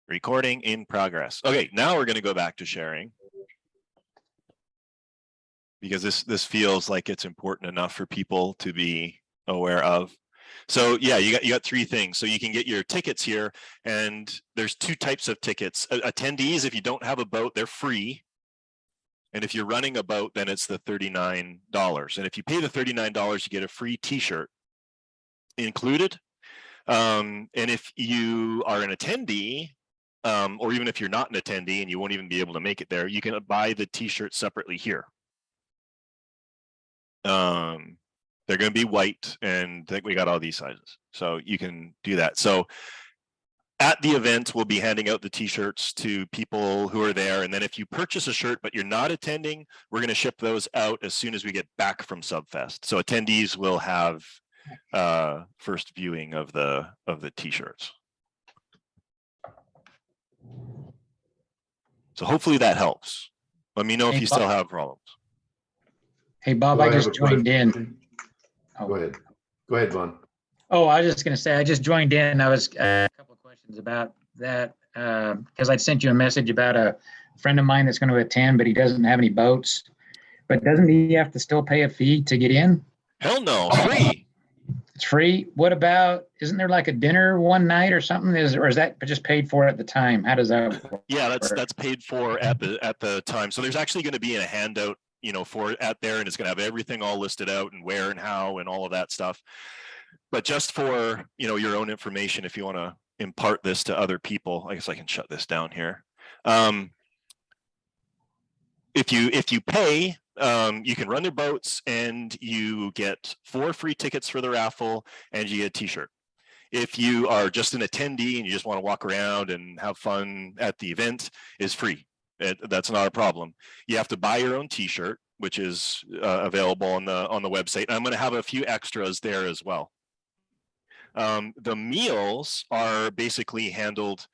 Recording in progress. Okay, now we're going to go back to sharing because this feels like it's important enough for people to be aware of. So yeah, you got 3 things. So you can get your tickets here, and there's 2 types of tickets. Attendees, if you don't have a boat, they're free. And if you're running a boat, then it's the $39. And if you pay the $39, you get a free t-shirt included. And if you are an attendee, or even if you're not an attendee and you won't even be able to make it there, you can buy the t-shirt separately here. They're going to be white, and I think we got all these sizes, so you can do that. So at the event, we'll be handing out the t-shirts to people who are there, and then if you purchase a shirt but you're not attending, we're going to ship those out as soon as we get back from Subfest. So attendees will have first viewing of the t-shirts. So hopefully that helps. Let me know if you still have problems. Hey, Bob, I just joined in. Oh. Go ahead, Vaughn. Oh, I was just going to say, I just joined in. I was a couple of questions about that because I'd sent you a message about a friend of mine that's going to attend, but he doesn't have any boats. But doesn't he have to still pay a fee to get in? Hell no, free. It's free. What about, isn't there like a dinner one night or something? Or is that just paid for at the time? How does that work? Yeah, that's paid for at the time. So there's actually going to be a handout, you know, for at there, and it's going to have everything all listed out and where and how and all of that stuff. But just for, you know, your own information, if you want to impart this to other people, I guess I can shut this down here. If you pay, you can run their boats, and you get 4 free tickets for the raffle, and you get a t-shirt. If you are just an attendee and you just want to walk around and have fun at the event, is free. That's not a problem. You have to buy your own t-shirt, which is available on the website. And I'm going to have a few extras there as well. The meals are basically handled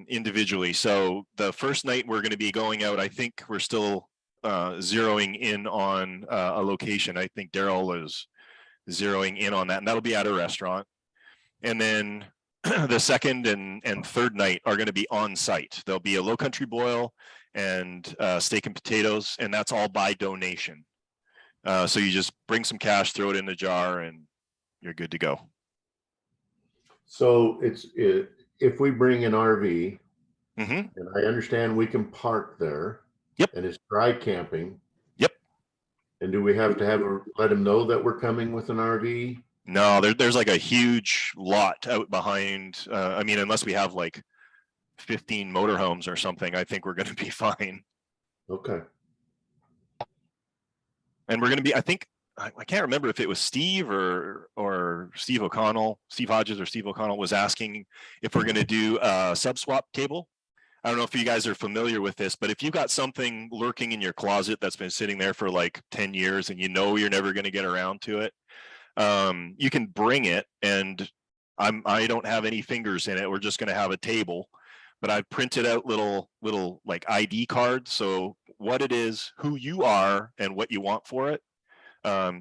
individually. So the first night we're going to be going out, I think we're still zeroing in on a location. I think Daryl is zeroing in on that, and that'll be at a restaurant. And then the second and third night are going to be on site. There'll be a low country boil and steak and potatoes, and that's all by donation. So you just bring some cash, throw it in the jar, and you're good to go. So if we bring an RV, Mm-hmm. and I understand we can park there. Yep. And it's dry camping. Yep. And do we have to let them know that we're coming with an RV? No, there's like a huge lot out behind. I mean, unless we have like 15 motorhomes or something, I think we're going to be fine. Okay. And we're going to be, I think, I can't remember if it was Steve or Steve O'Connell, Steve Hodges or Steve O'Connell was asking if we're going to do a sub swap table. I don't know if you guys are familiar with this, but if you've got something lurking in your closet that's been sitting there for like 10 years and you know you're never going to get around to it, you can bring it, and I don't have any fingers in it. We're just going to have a table, but I've printed out little like ID cards. So what it is, who you are, and what you want for it.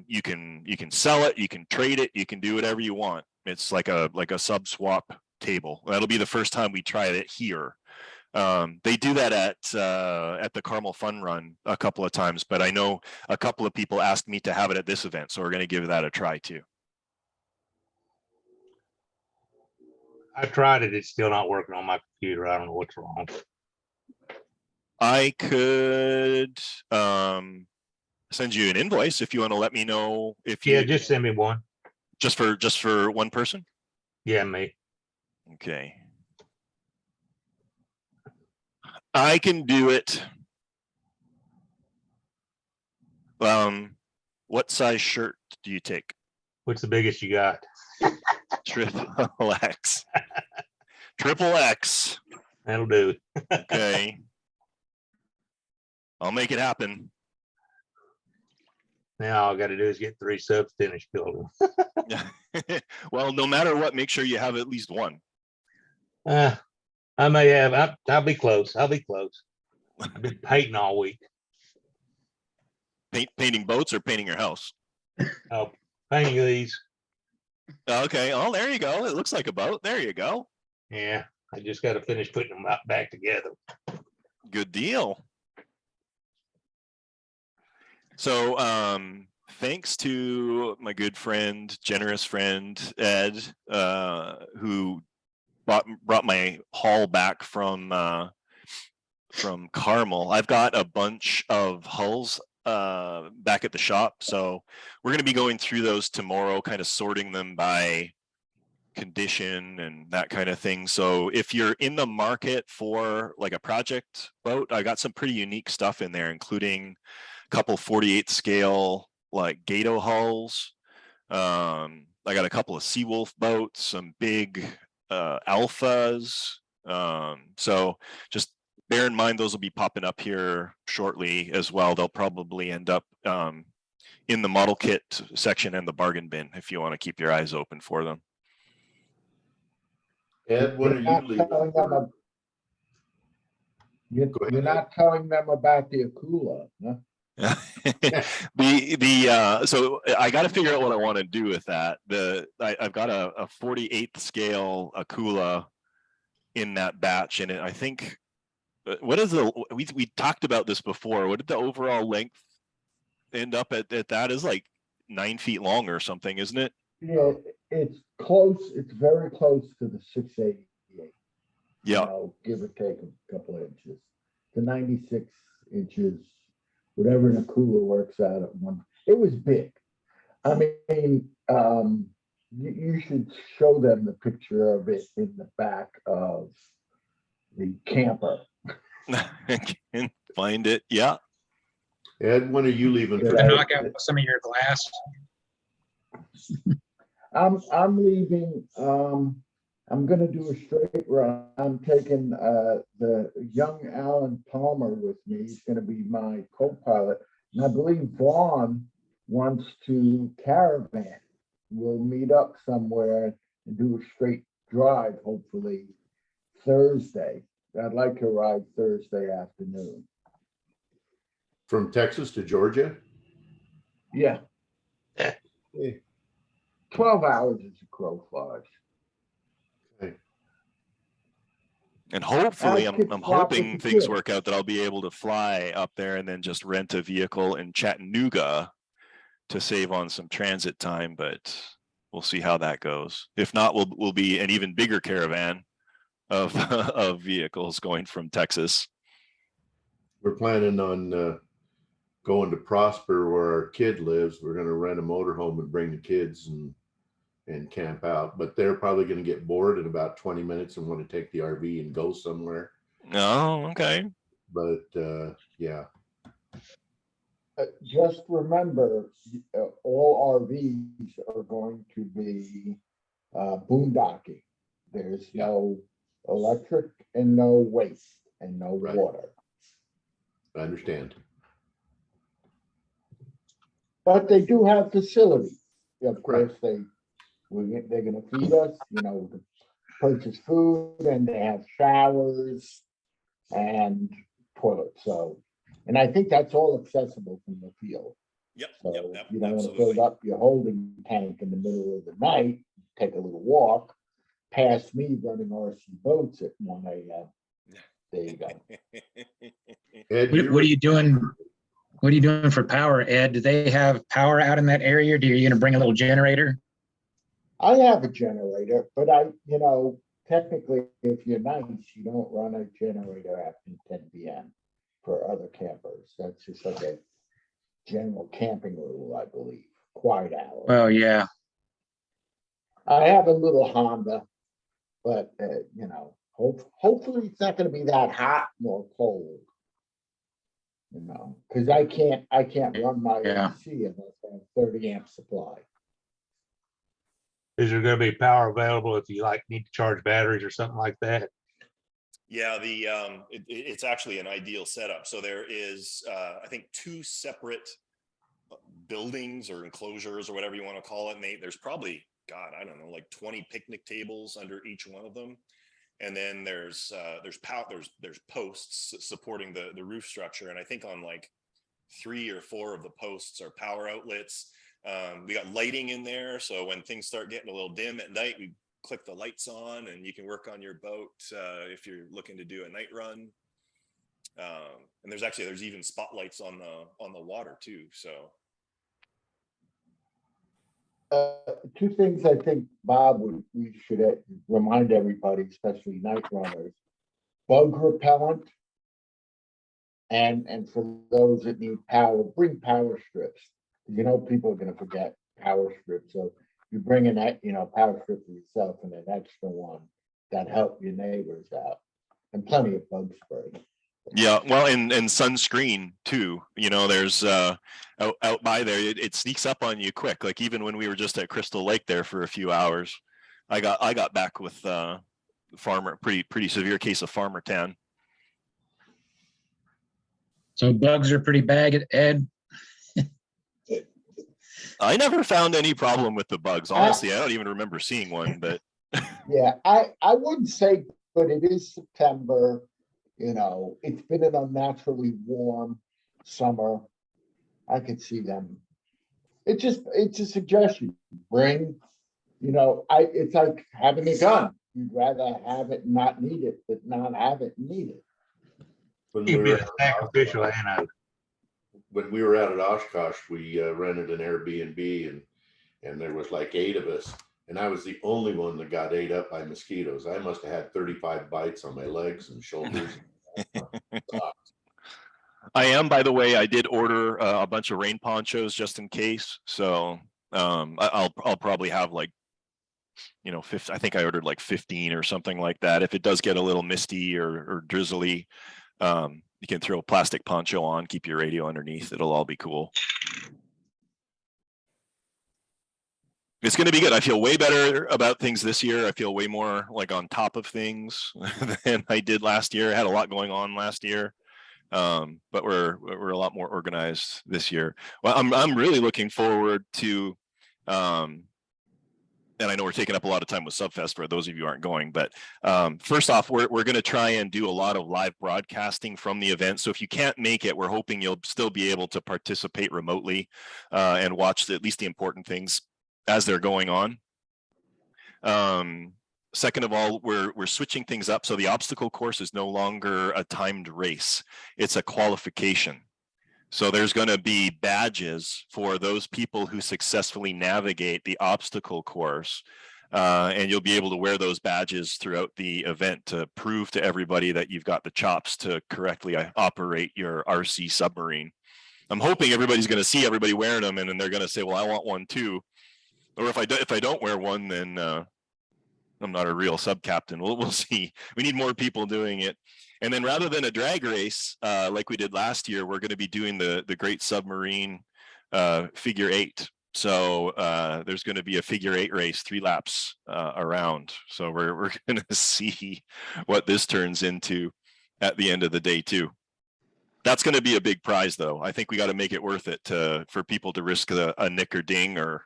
You can sell it, you can trade it, you can do whatever you want. It's like a sub swap table. That'll be the first time we try it here. They do that at the Carmel Fun Run a couple of times, but I know a couple of people asked me to have it at this event, so we're going to give that a try too. I tried it. It's still not working on my computer. I don't know what's wrong. I could send you an invoice if you want to let me know if you. Yeah, just send me one. Just for one person? Yeah, me. Okay. I can do it. What size shirt do you take? What's the biggest you got? Triple X. Triple X. That'll do. Okay. I'll make it happen. Now all I got to do is get 3 subs finished building. Well, no matter what, make sure you have at least one. I may have. I'll be close. I'll be close. I've been painting all week. Painting boats or painting your house? Oh, painting these. Okay. Oh, there you go. It looks like a boat. There you go. Yeah. I just got to finish putting them back together. Good deal. So, thanks to my good friend, generous friend, Ed, who brought my haul back from Carmel. I've got a bunch of hulls back at the shop, so we're going to be going through those tomorrow, kind of sorting them by condition and that kind of thing. So if you're in the market for like a project boat, I got some pretty unique stuff in there, including a couple 48 scale like Gato hulls. I got a couple of Seawolf boats, some big alphas. So just bear in mind those will be popping up here shortly as well. They'll probably end up in the model kit section and the bargain bin if you want to keep your eyes open for them. Ed, what are you leaving? You're not telling them about the Akula, huh? So I got to figure out what I want to do with that. I've got a 48th scale Akula in that batch, and I think what is we talked about this before. What did the overall length end up at? That is like 9 feet long or something, isn't it? Yeah, it's close. It's very close to the 688. Yeah. You know, give or take a couple inches. The 96 inches, whatever an Akula works out at one. It was big. I mean, you should show them the picture of it in the back of the camper. I can find it. Yeah. Ed, when are you leaving? Yeah. for- To knock out some of your glass. I'm leaving. I'm gonna do a straight run. I'm taking the young Alan Palmer with me. He's gonna be my co-pilot. And I believe Vaughn wants to caravan. We'll meet up somewhere and do a straight drive, hopefully Thursday. I'd like to ride Thursday afternoon. From Texas to Georgia? Yeah. Yeah. 12 hours as a crow flies. And hopefully, I could I'm swap with hoping the things kid. work out that I'll be able to fly up there and then just rent a vehicle in Chattanooga to save on some transit time. But we'll see how that goes. If not, we'll be an even bigger caravan of of vehicles going from Texas. We're planning on going to Prosper where our kid lives. We're going to rent a motorhome and bring the kids and camp out, but they're probably going to get bored in about 20 minutes and want to take the RV and go somewhere. Oh, okay. But yeah, Just remember, all RVs are going to be boondocking. There's no electric and no waste and no Right. water. I understand. But they do have facilities. Of Right. course, they're going to feed us, you know, purchase food, and they have showers and toilets. So, and I think that's all accessible from the field. Yep. So you don't want to build up your holding tank in the middle of the night, take a little walk, past me running RC boats at 1 a.m. There you go. Ed, What are you doing? What are you doing for power, Ed? Do they have power out in that area? Do you gonna bring a little generator? I have a generator, but you know, technically, if you're nice, you don't run a generator after 10 p.m. for other campers. That's just like a general camping rule, I believe. Quiet hour. Oh yeah. I have a little Honda, but you know, hopefully it's not going to be that hot nor cold. You know, because I can't run my Yeah. AC unless I have 30 amp supply. Is there going to be power available if you like need to charge batteries or something like that? Yeah, it's actually an ideal setup. So there is, I think, 2 separate buildings or enclosures or whatever you want to call it. And there's probably, God, I don't know, like 20 picnic tables under each one of them. And then there's posts supporting the roof structure. And I think on like 3 or 4 of the posts are power outlets. We got lighting in there. So when things start getting a little dim at night, we click the lights on and you can work on your boat if you're looking to do a night run. And there's even spotlights on the water too. So Two things I think, Bob, we should remind everybody, especially night runners, bug repellent. And for those that need power, bring power strips. You know, people are going to forget power strips. So you bring in that, power strip for yourself and an extra one that help your neighbors out, and plenty of bug spray. yeah, well, and sunscreen too. There's out by there, it sneaks up on you quick. Like even when we were just at Crystal Lake there for a few hours, I got back with pretty severe case of farmer tan. So bugs are pretty bad, Ed. I never found any problem with the bugs. Honestly, I don't even remember seeing one, but yeah, I wouldn't say, but it is September. It's been an unnaturally warm summer. I could see them. It's a suggestion. Bring, it's like having a gun. You'd rather have it and not need it, but not have it and need it. When You'd we be were a sacrificial animal. when we were out at Oshkosh, we rented an Airbnb and there was like 8 of us. And I was the only one that got ate up by mosquitoes. I must have had 35 bites on my legs and shoulders. I am, by the way, I did order a bunch of rain ponchos just in case. So I'll probably have like, 50, I think I ordered like 15 or something like that. If it does get a little misty or drizzly, you can throw a plastic poncho on, keep your radio underneath. It'll all be cool. It's going to be good. I feel way better about things this year. I feel way more like on top of things than I did last year. I had a lot going on last year, but we're a lot more organized this year. Well, I'm really looking forward to, and I know we're taking up a lot of time with Subfest for those of you who aren't going, but first off, we're going to try and do a lot of live broadcasting from the event. So if you can't make it, we're hoping you'll still be able to participate remotely and watch at least the important things as they're going on. Second of all, we're switching things up. So the obstacle course is no longer a timed race. It's a qualification. So there's going to be badges for those people who successfully navigate the obstacle course. And you'll be able to wear those badges throughout the event to prove to everybody that you've got the chops to correctly operate your RC submarine. I'm hoping everybody's going to see everybody wearing them, and then they're going to say, well, I want one too. Or if I don't wear one, then I'm not a real sub captain. We'll see. We need more people doing it. And then rather than a drag race like we did last year, we're going to be doing the Great Submarine figure 8. So there's going to be a figure 8 race, 3 laps around. So we're going to see what this turns into at the end of the day too. That's going to be a big prize, though. I think we got to make it worth it for people to risk a nick or ding or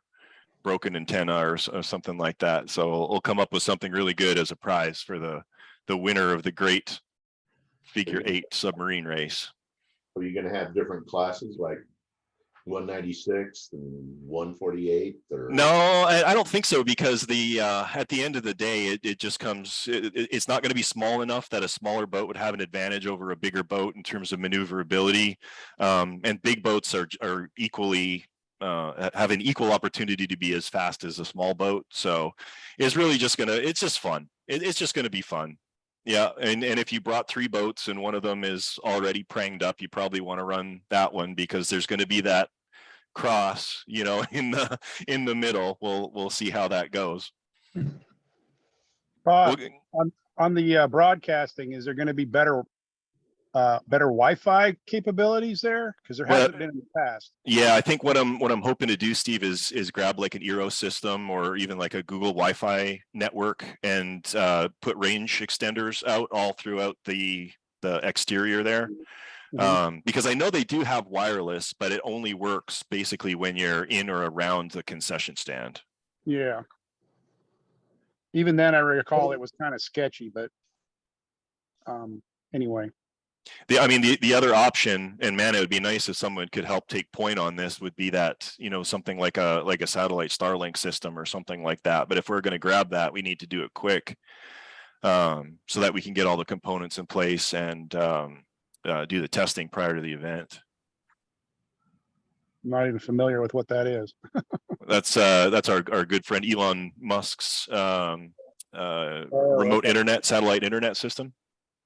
broken antenna or something like that. So we'll come up with something really good as a prize for the winner of the Great Figure 8 submarine race. Are you going to have different classes like 196 and 148? Or? No, I don't think so, because at the end of the day, it just comes. It's not going to be small enough that a smaller boat would have an advantage over a bigger boat in terms of maneuverability, and big boats are equally. Have an equal opportunity to be as fast as a small boat. So it's really just it's just fun. It's just gonna be fun. Yeah, and if you brought 3 boats and one of them is already pranged up, you probably want to run that one, because there's going to be that cross, in the middle. We'll see how that goes. On the broadcasting, is there going to be better Wi-Fi capabilities there? Because there hasn't been in the past. Yeah, I think what I'm hoping to do, Steve, is grab like an Eero system or even like a Google Wi-Fi network and put range extenders out all throughout the exterior there. Because I know they do have wireless, but it only works basically when you're in or around the concession stand. Yeah. Even then, I recall it was kind of sketchy, but anyway. The other option, and man, it would be nice if someone could help take point on this, would be that, something like a satellite Starlink system or something like that. But if we're going to grab that, we need to do it quick, so that we can get all the components in place and do the testing prior to the event. I'm not even familiar with what that is. That's our good friend Elon Musk's remote satellite internet system.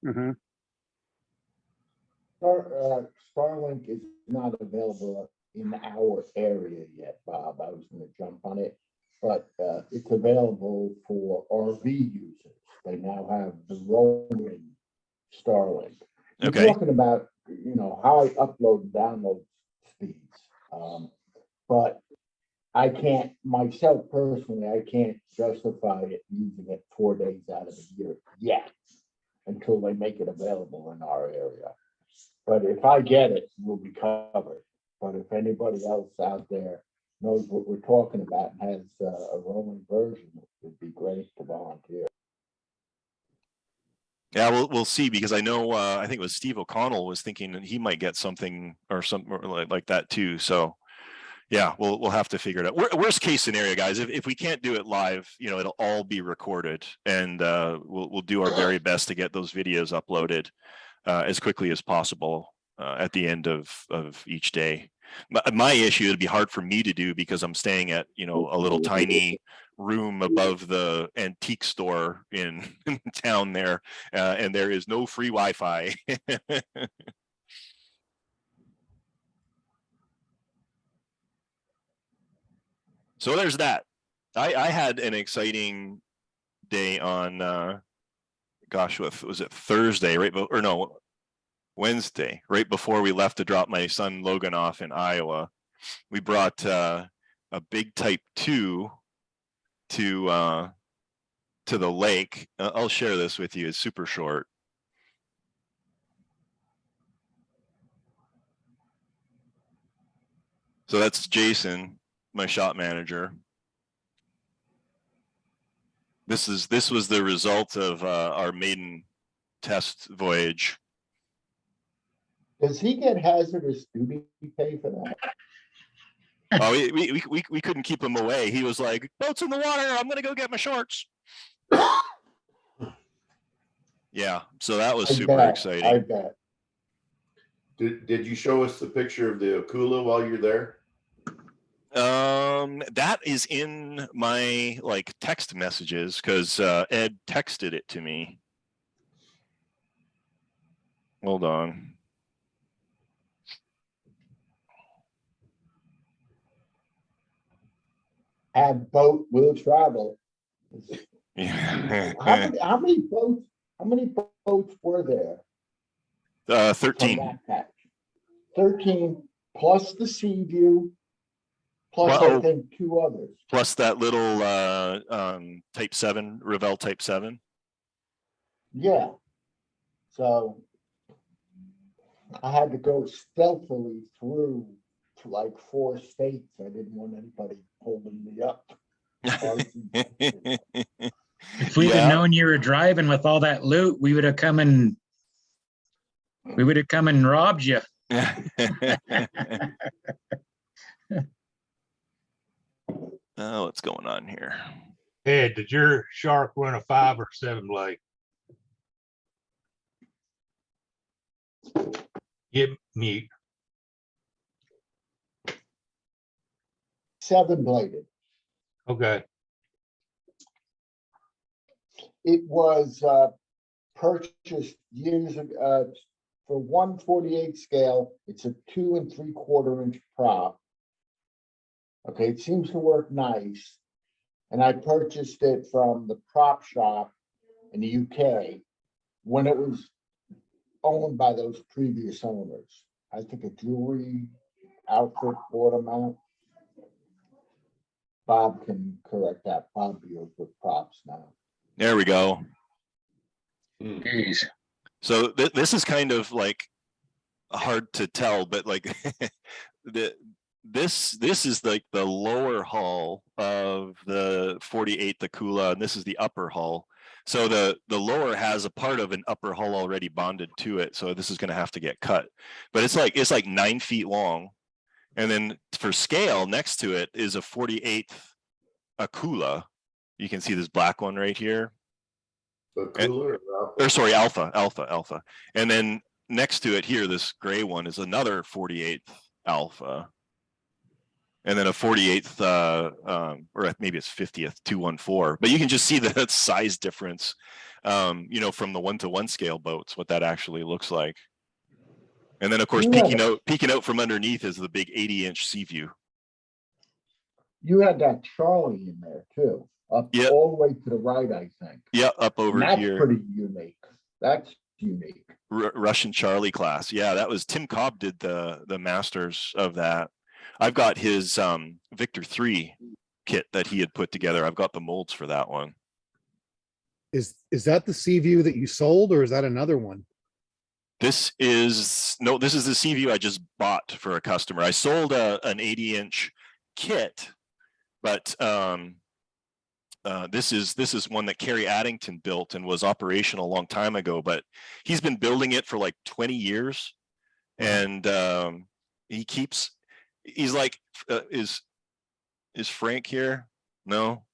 Mm-hmm. Starlink is not available in our area yet, Bob. I was going to jump on it, but it's available for RV users. They now have the roaming Starlink. You're Okay. talking about, high upload and download speeds. But I can't, myself personally, I can't justify it using it 4 days out of the year yet until they make it available in our area. But if I get it, we'll be covered. But if anybody else out there knows what we're talking about and has a roaming version, it would be great to volunteer. Yeah, we'll see, because I know I think it was Steve O'Connell was thinking that he might get something or something like that too. So yeah, we'll have to figure it out. Worst case scenario, guys, if we can't do it live, it'll all be recorded, and we'll do our very best to get those videos uploaded as quickly as possible at the end of each day. My issue, it'd be hard for me to do because I'm staying at a little tiny room above the antique store in town there, and there is no free Wi-Fi. So there's that. I had an exciting day on gosh, what was it, Thursday, Wednesday, right before we left to drop my son Logan off in Iowa. We brought a big Type 2 to the lake. I'll share this with you. It's super short. So that's Jason, my shop manager. This was the result of our maiden test voyage. Does he get hazardous duty pay for that? Oh, we couldn't keep him away. He was like, boat's in the water, I'm gonna go get my shorts. Yeah, so that was super exciting. I bet. Did you show us the picture of the Akula while you're there? That is in my text messages, because Ed texted it to me. Hold on. Have boat will travel. Yeah. How many boats were there? 13. From that patch? 13 plus the Sea View, plus Well, I think 2 others. Plus that little Type 7, Revell Type 7. Yeah. So I had to go stealthily through to like 4 states. I didn't want anybody holding me up. If we'd have known you were driving with all that loot, we would have come and robbed you. Oh, what's going on here? Ed, did your shark run a 5 or 7 blade? Get mute. 7-bladed. Okay. It was purchased years ago for 1/48 scale. It's a 2 3/4 inch prop. Okay, it seems to work nice. And I purchased it from the prop shop in the UK when it was owned by those previous owners. I think a jewelry outfit bought them out. Bob can correct that. Bob deals with props now. There we go. Jeez. So this is kind of hard to tell, but this is the lower hull of the 48 Akula, and this is the upper hull. So the lower has a part of an upper hull already bonded to it. So this is going to have to get cut, but it's like 9 feet long. And then for scale next to it is a 48th Akula. You can see this black one right here. The cooler. Or sorry, alpha. And then next to it here, this gray one is another 48th alpha. And then a 48th, or maybe it's 50th 214. But you can just see the size difference, you know, from the 1-to-1 scale boats, what that actually looks like. And then of course, peeking out from underneath is the big 80-inch sea view. You had that Charlie in there too, up Yep. all the way to the right, I think. Yeah, up over And that's here. pretty unique. That's unique. Russian Charlie class. Yeah, that was Tim Cobb did the masters of that. I've got his Victor 3 kit that he had put together. I've got the molds for that one. Is that the Sea View that you sold, or is that another one? This is the Sea View I just bought for a customer. I sold an 80-inch kit, but this is one that Kerry Addington built and was operational a long time ago, but he's been building it for like 20 years. And he's like, is Frank here? No,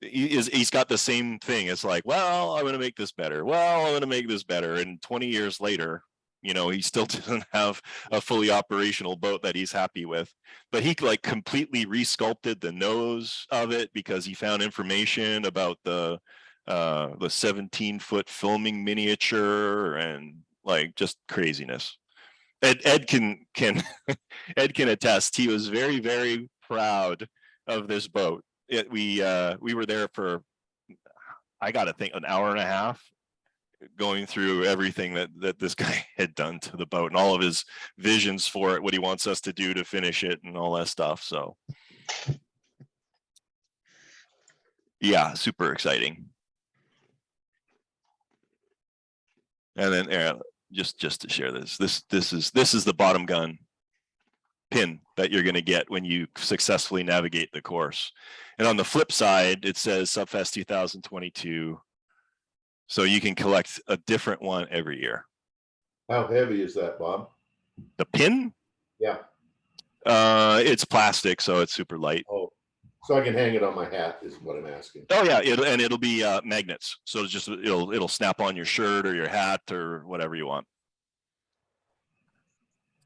he's got the same thing. It's like, well, I'm going to make this better. Well, I'm going to make this better. And 20 years later, you know, he still doesn't have a fully operational boat that he's happy with, but he like completely resculpted the nose of it because he found information about the 17-foot filming miniature and like just craziness. Ed can Ed can attest. He was very, very proud of this boat. We were there for, I got to think, an hour and a half going through everything that this guy had done to the boat and all of his visions for it, what he wants us to do to finish it and all that stuff. So yeah, super exciting. And then just to share this is the bottom gun pin that you're going to get when you successfully navigate the course. And on the flip side, it says Subfest 2022. So you can collect a different one every year. How heavy is that, Bob? The pin? Yeah. It's plastic, so it's super light. Oh, so I can hang it on my hat is what I'm asking. Oh yeah, it'll be magnets. So it's just it'll snap on your shirt or your hat or whatever you want.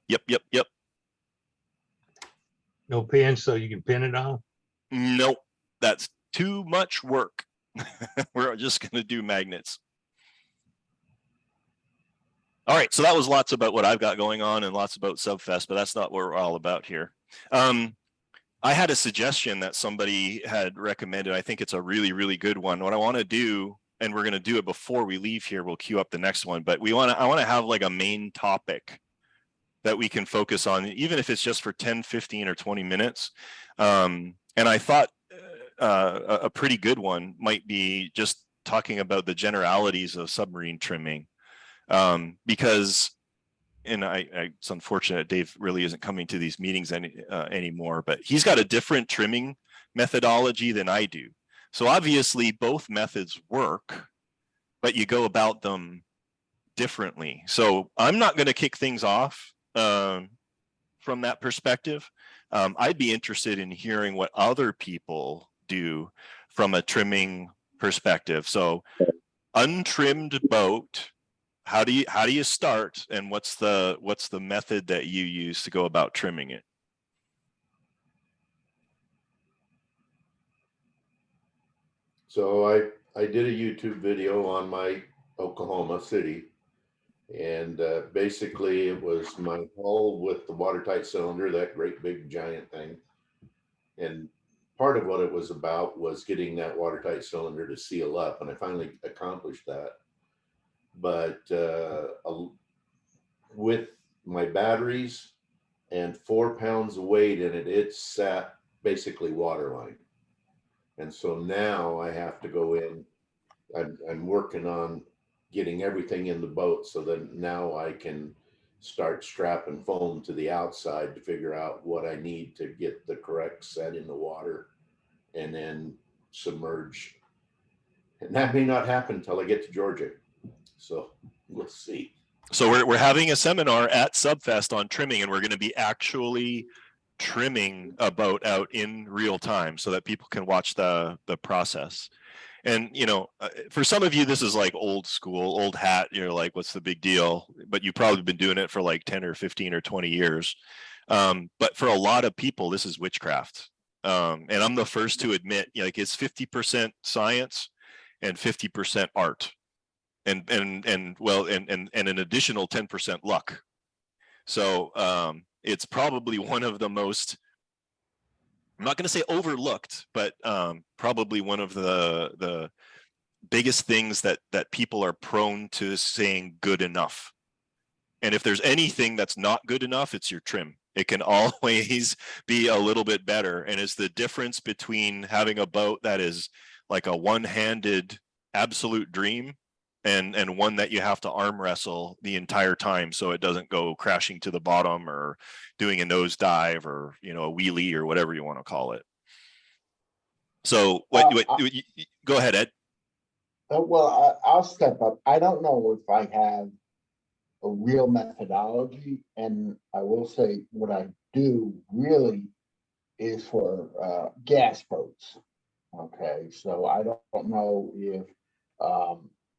Yep. No pins, so you can pin it on? Nope, that's too much work. We're just going to do magnets. All right, so that was lots about what I've got going on and lots about Subfest, but that's not what we're all about here. I had a suggestion that somebody had recommended. I think it's a really, really good one. What I want to do, and we're going to do it before we leave here, we'll queue up the next one, but I want to have like a main topic that we can focus on, even if it's just for 10, 15, or 20 minutes. And I thought a pretty good one might be just talking about the generalities of submarine trimming, because, and it's unfortunate Dave really isn't coming to these meetings anymore, but he's got a different trimming methodology than I do. So obviously both methods work, but you go about them differently. So I'm not going to kick things off from that perspective. I'd be interested in hearing what other people do from a trimming perspective. So untrimmed boat, how do you start, and what's the method that you use to go about trimming it? So I did a YouTube video on my Oklahoma City, and basically it was my hull with the watertight cylinder, that great big giant thing. And part of what it was about was getting that watertight cylinder to seal up, and I finally accomplished that. But with my batteries and 4 pounds of weight in it, it sat basically waterline. And so now I have to go in. I'm working on getting everything in the boat so that now I can start strapping foam to the outside to figure out what I need to get the correct set in the water, and then submerge And that may not happen until I get to Georgia. So we'll see. So we're having a seminar at Subfest on trimming, and we're going to be actually trimming a boat out in real time so that people can watch the process. And, you know, for some of you, this is like old school, old hat. You're like, what's the big deal? But you've probably been doing it for like 10 or 15 or 20 years. But for a lot of people, this is witchcraft. And I'm the first to admit, like, it's 50% science and 50% art. And an additional 10% luck. So it's probably one of the most, I'm not going to say overlooked, but probably one of the biggest things that people are prone to saying good enough. And if there's anything that's not good enough, it's your trim. It can always be a little bit better. And it's the difference between having a boat that is like a one-handed absolute dream and one that you have to arm wrestle the entire time so it doesn't go crashing to the bottom or doing a nosedive or, you know, a wheelie or whatever you want to call it. So go ahead, Ed. Well, I'll step up. I don't know if I have a real methodology, and I will say what I do really is for gas boats. Okay, so I don't know if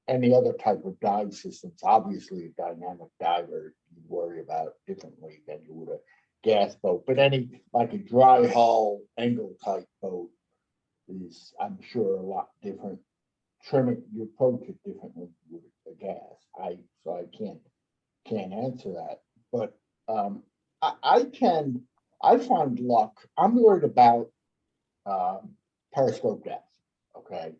any other type of dive systems. Obviously, a dynamic diver you worry about differently than you would a gas boat, but any like a dry hull angle type boat is, I'm sure, a lot different. Trimming, you approach it differently with a gas. I can't answer that, but I find luck. I'm worried about periscope depth. Okay,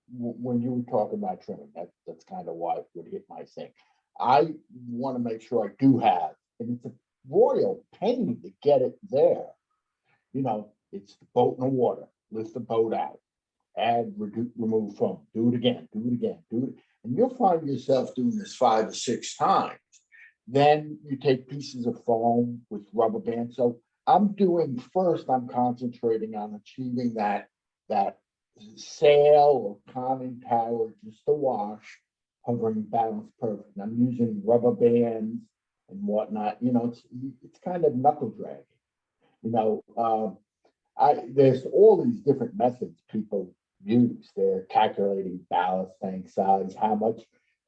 when you were talking about trimming, that's kind of why it would hit my thing. I want to make sure I do have, and it's a royal pain to get it there. You know, it's the boat in the water, lift the boat out, add, remove foam, do it again, do it again, do it. And you'll find yourself doing this 5 or 6 times. Then you take pieces of foam with rubber bands. So I'm concentrating on achieving that sail or conning tower, just a wash, hovering balance perfect. And I'm using rubber bands and whatnot. You know, it's kind of knuckle dragging. You know, there's all these different methods people use. They're calculating ballast tank size, how much.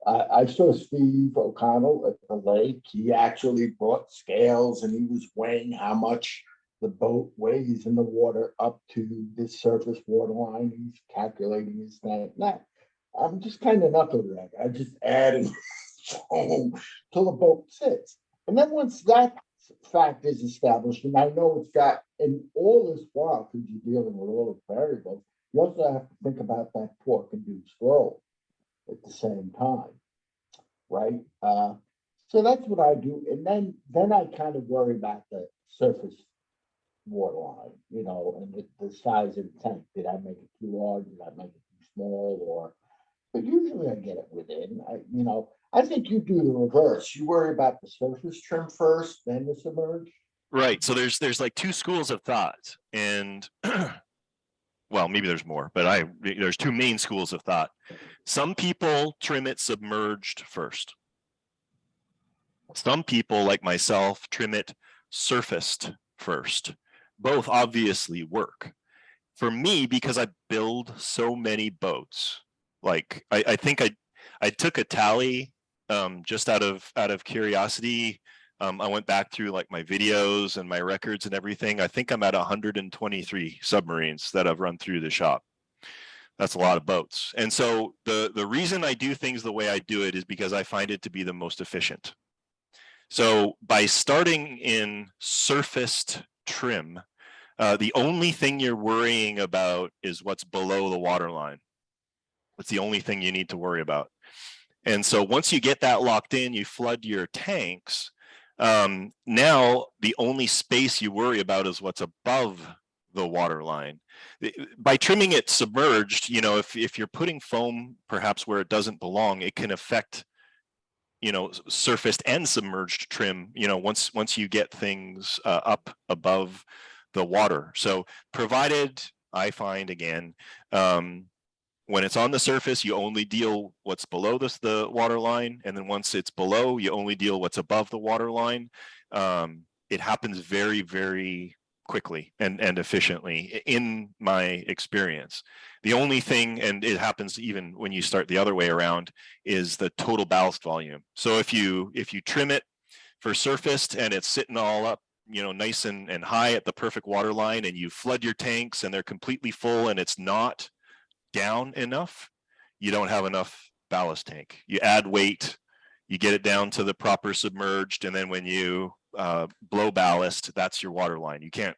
I saw Steve O'Connell at the lake. He actually brought scales and he was weighing how much the boat weighs in the water up to this surface water line. He's calculating his tank. Now, I'm just kind of knuckle drag. I just added foam till the boat sits. And then once that fact is established, and I know it's got, and all this while, because you're dealing with all the variables, you also have to think about that torque-induced roll at the same time, right? So that's what I do, and then I kind of worry about the surface water line, you know, and the size of the tank. Did I make it too large? Did I make it too small? Or, but usually I get it within. I think you do the reverse. You worry about the surface trim first, then the submerge. Right. So there's like 2 schools of thought, and well, maybe there's more, but there's 2 main schools of thought. Some people trim it submerged first. Some people, like myself, trim it surfaced first. Both obviously work. For me, because I build so many boats, like I think I took a tally just out of curiosity. I went back through like my videos and my records and everything. I think I'm at 123 submarines that I've run through the shop. That's a lot of boats. And so the reason I do things the way I do it is because I find it to be the most efficient. So by starting in surfaced trim, the only thing you're worrying about is what's below the waterline. That's the only thing you need to worry about. And so once you get that locked in, you flood your tanks. Now the only space you worry about is what's above the water line. By trimming it submerged, you know, if you're putting foam perhaps where it doesn't belong, it can affect, you know, surfaced and submerged trim, you know, once you get things up above the water. So provided, I find again, When it's on the surface, you only deal what's below the water line. And then once it's below, you only deal what's above the water line. It happens very, very quickly and efficiently in my experience. The only thing, and it happens even when you start the other way around, is the total ballast volume. So if you trim it for surfaced and it's sitting all up, you know, nice and high at the perfect water line, and you flood your tanks and they're completely full and it's not down enough, you don't have enough ballast tank. You add weight, you get it down to the proper submerged, and then when you blow ballast, that's your water line. You can't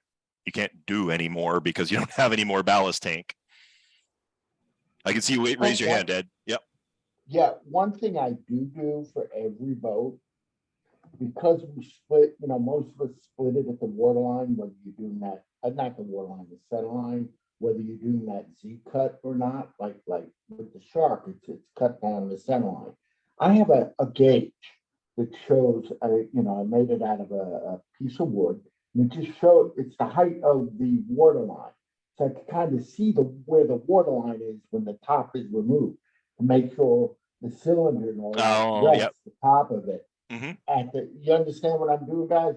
do any more because you don't have any more ballast tank. I can see you raise your hand, Ed. Yep. Yeah, one thing I do for every boat, because we split, you know, most of us split it at the waterline, whether you're doing that, not the waterline, the center line, whether you're doing that Z cut or not, like with the shark, it's cut down the center line. I have a gauge that shows, you know, I made it out of a piece of wood, and it just shows, it's the height of the water line. So I can kind of see where the water line is when the top is removed, to make sure the cylinder and all that rests the top of it. You understand what I'm doing, guys?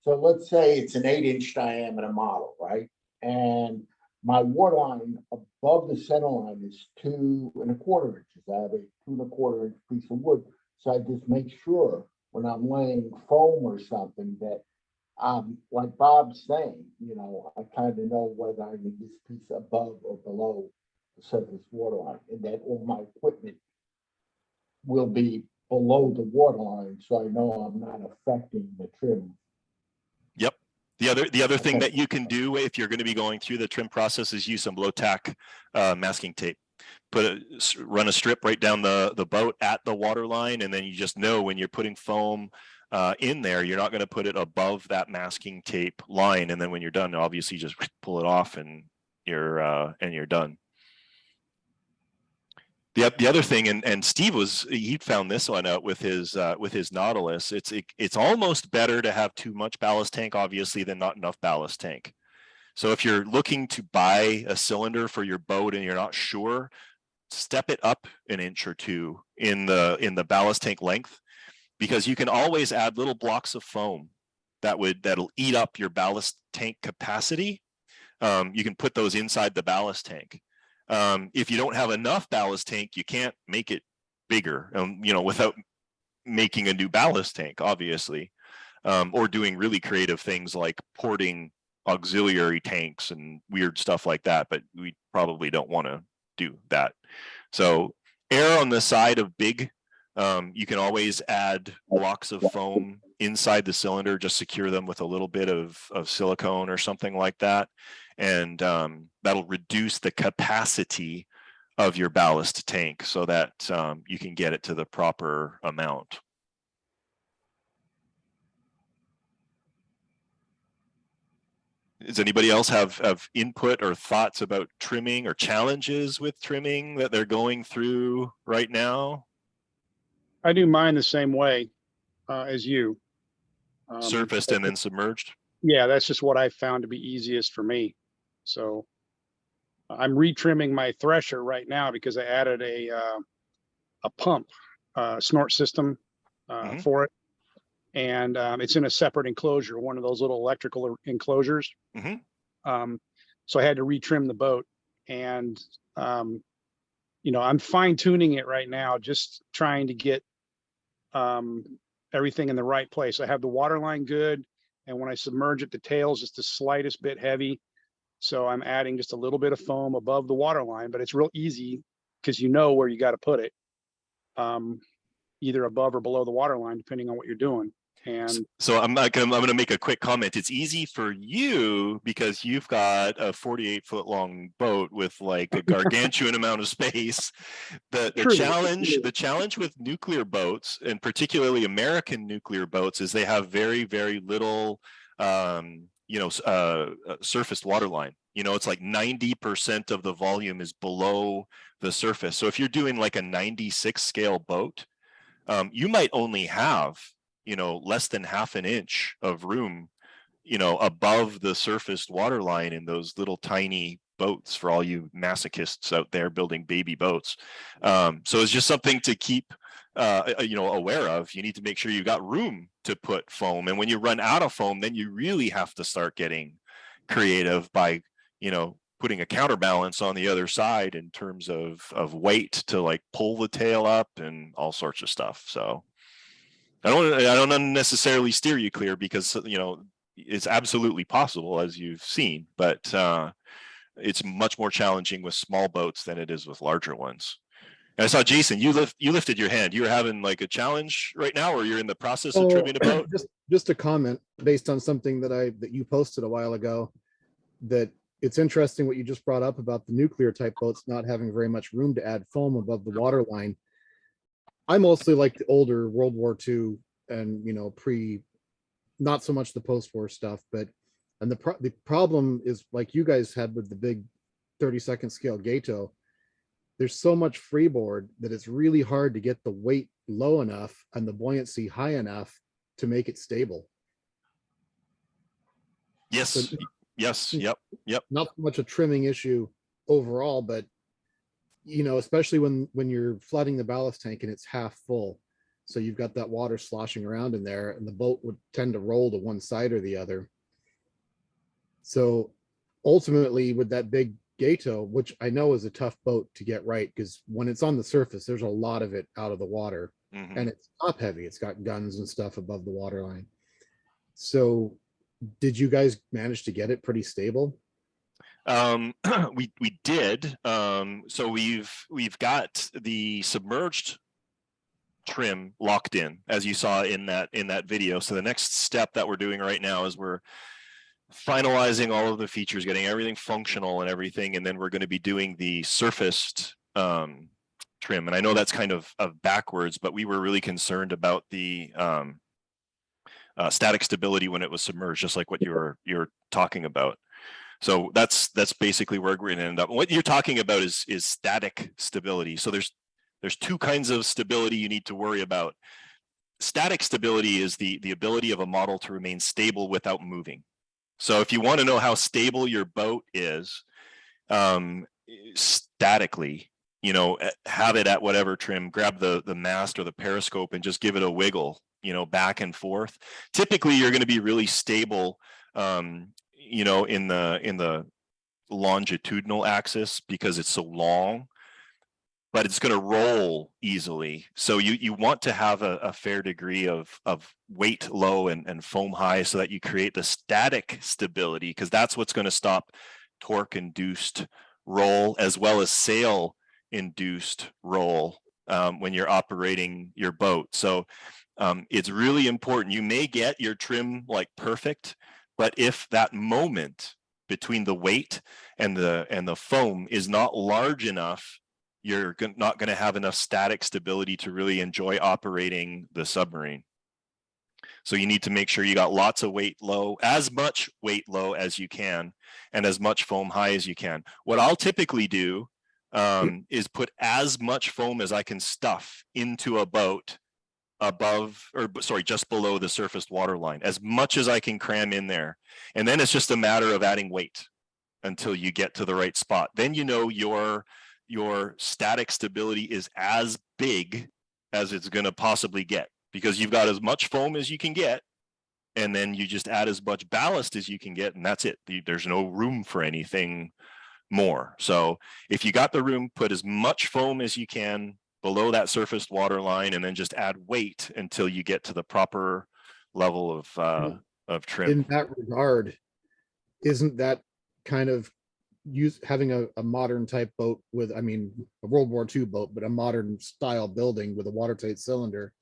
So let's say it's an 8-inch diameter model, right? And my water line above the center line is 2 1/4 inches. I have a 2 1/4 inch piece of wood. So I just make sure when I'm laying foam or something that, like Bob's saying, you know, I kind of know whether I need this piece above or below the surface water line, and that all my equipment will be below the water line, so I know I'm not affecting the trim. Yep. The other thing that you can do if you're going to be going through the trim process is use some low tack masking tape. Run a strip right down the boat at the water line, and then you just know when you're putting foam in there, you're not going to put it above that masking tape line, and then when you're done, obviously just pull it off and you're done. The other thing, and Steve he found this one out with his Nautilus. It's almost better to have too much ballast tank, obviously, than not enough ballast tank. So if you're looking to buy a cylinder for your boat and you're not sure, step it up an inch or two in the ballast tank length, because you can always add little blocks of foam that'll eat up your ballast tank capacity. You can put those inside the ballast tank. If you don't have enough ballast tank, you can't make it bigger, you know, without making a new ballast tank, obviously, or doing really creative things like porting auxiliary tanks and weird stuff like that. But we probably don't want to do that. So err on the side of big. You can always add blocks of foam inside the cylinder, just secure them with a little bit of silicone or something like that. And that'll reduce the capacity of your ballast tank so that you can get it to the proper amount. Does anybody else have input or thoughts about trimming or challenges with trimming that they're going through right now? I do mine the same way as you. Surfaced and then submerged? Yeah, that's just what I found to be easiest for me. So I'm retrimming my thresher right now because I added a pump snort system for it. And it's in a separate enclosure, one of those little electrical enclosures. So I had to retrim the boat, and you know, I'm fine tuning it right now, just trying to get everything in the right place. I have the water line good, and when I submerge it, the tail's just the slightest bit heavy. So I'm adding just a little bit of foam above the water line, but it's real easy because you know where you got to put it, either above or below the water line, depending on what you're doing. And so I'm going to make a quick comment. It's easy for you because you've got a 48-foot long boat with like a gargantuan amount of space. The challenge with nuclear boats, and particularly American nuclear boats, is they have very, very little surfaced water line. You know, it's like 90% of the volume is below the surface. So if you're doing like a 96 scale boat, you might only have, you know, less than half an inch of room, you know, above the surfaced water line in those little tiny boats for all you masochists out there building baby boats. So it's just something to keep aware of. You need to make sure you've got room to put foam, and when you run out of foam, then you really have to start getting creative by putting a counterbalance on the other side in terms of weight to like pull the tail up and all sorts of stuff. So I don't unnecessarily steer you clear, because it's absolutely possible, as you've seen, but it's much more challenging with small boats than it is with larger ones. And I saw Jason, you lifted your hand. You're having like a challenge right now, or you're in the process of trimming a boat? Just a comment based on something that you posted a while ago, that it's interesting what you just brought up about the nuclear type boats not having very much room to add foam above the water line. I mostly like the older World War II and not so much the post-war stuff, and the problem is, like you guys had with the big 32nd scale Gato, there's so much freeboard that it's really hard to get the weight low enough and the buoyancy high enough to make it stable. Yes. So, yes. Yep. Not so much a trimming issue overall, but especially when you're flooding the ballast tank and it's half full, so you've got that water sloshing around in there, and the boat would tend to roll to one side or the other. So ultimately, with that big Gato, which I know is a tough boat to get right, because when it's on the surface, there's a lot of it out of the water, and it's top heavy. It's got guns and stuff above the water line. So did you guys manage to get it pretty stable? We did. So we've got the submerged trim locked in, as you saw in that video. So the next step that we're doing right now is we're finalizing all of the features, getting everything functional and everything, and then we're going to be doing the surfaced trim. And I know that's kind of backwards, but we were really concerned about the static stability when it was submerged, just like what you're talking about. So that's basically where we're going to end up. What you're talking about is static stability. So there's two kinds of stability you need to worry about. Static stability is the ability of a model to remain stable without moving. So if you want to know how stable your boat is, statically, have it at whatever trim, grab the mast or the periscope and just give it a wiggle, back and forth. Typically, you're going to be really stable, in the longitudinal axis, because it's so long, but it's going to roll easily. So you want to have a fair degree of weight low and foam high, so that you create the static stability, because that's what's going to stop torque induced roll as well as sail induced roll when you're operating your boat. So it's really important. You may get your trim like perfect, but if that moment between the weight and the foam is not large enough, you're not going to have enough static stability to really enjoy operating the submarine. So you need to make sure you got lots of weight low, as much weight low as you can, and as much foam high as you can. What I'll typically do is put as much foam as I can stuff into a boat just below the surfaced water line, as much as I can cram in there. And then it's just a matter of adding weight until you get to the right spot. Then your static stability is as big as it's going to possibly get, because you've got as much foam as you can get, and then you just add as much ballast as you can get, and that's it. There's no room for anything more. So if you got the room, put as much foam as you can below that surfaced water line, and then just add weight until you get to the proper level of trim. In that regard, isn't that kind of having a modern type boat with, a World War II boat, but a modern style building with a watertight cylinder,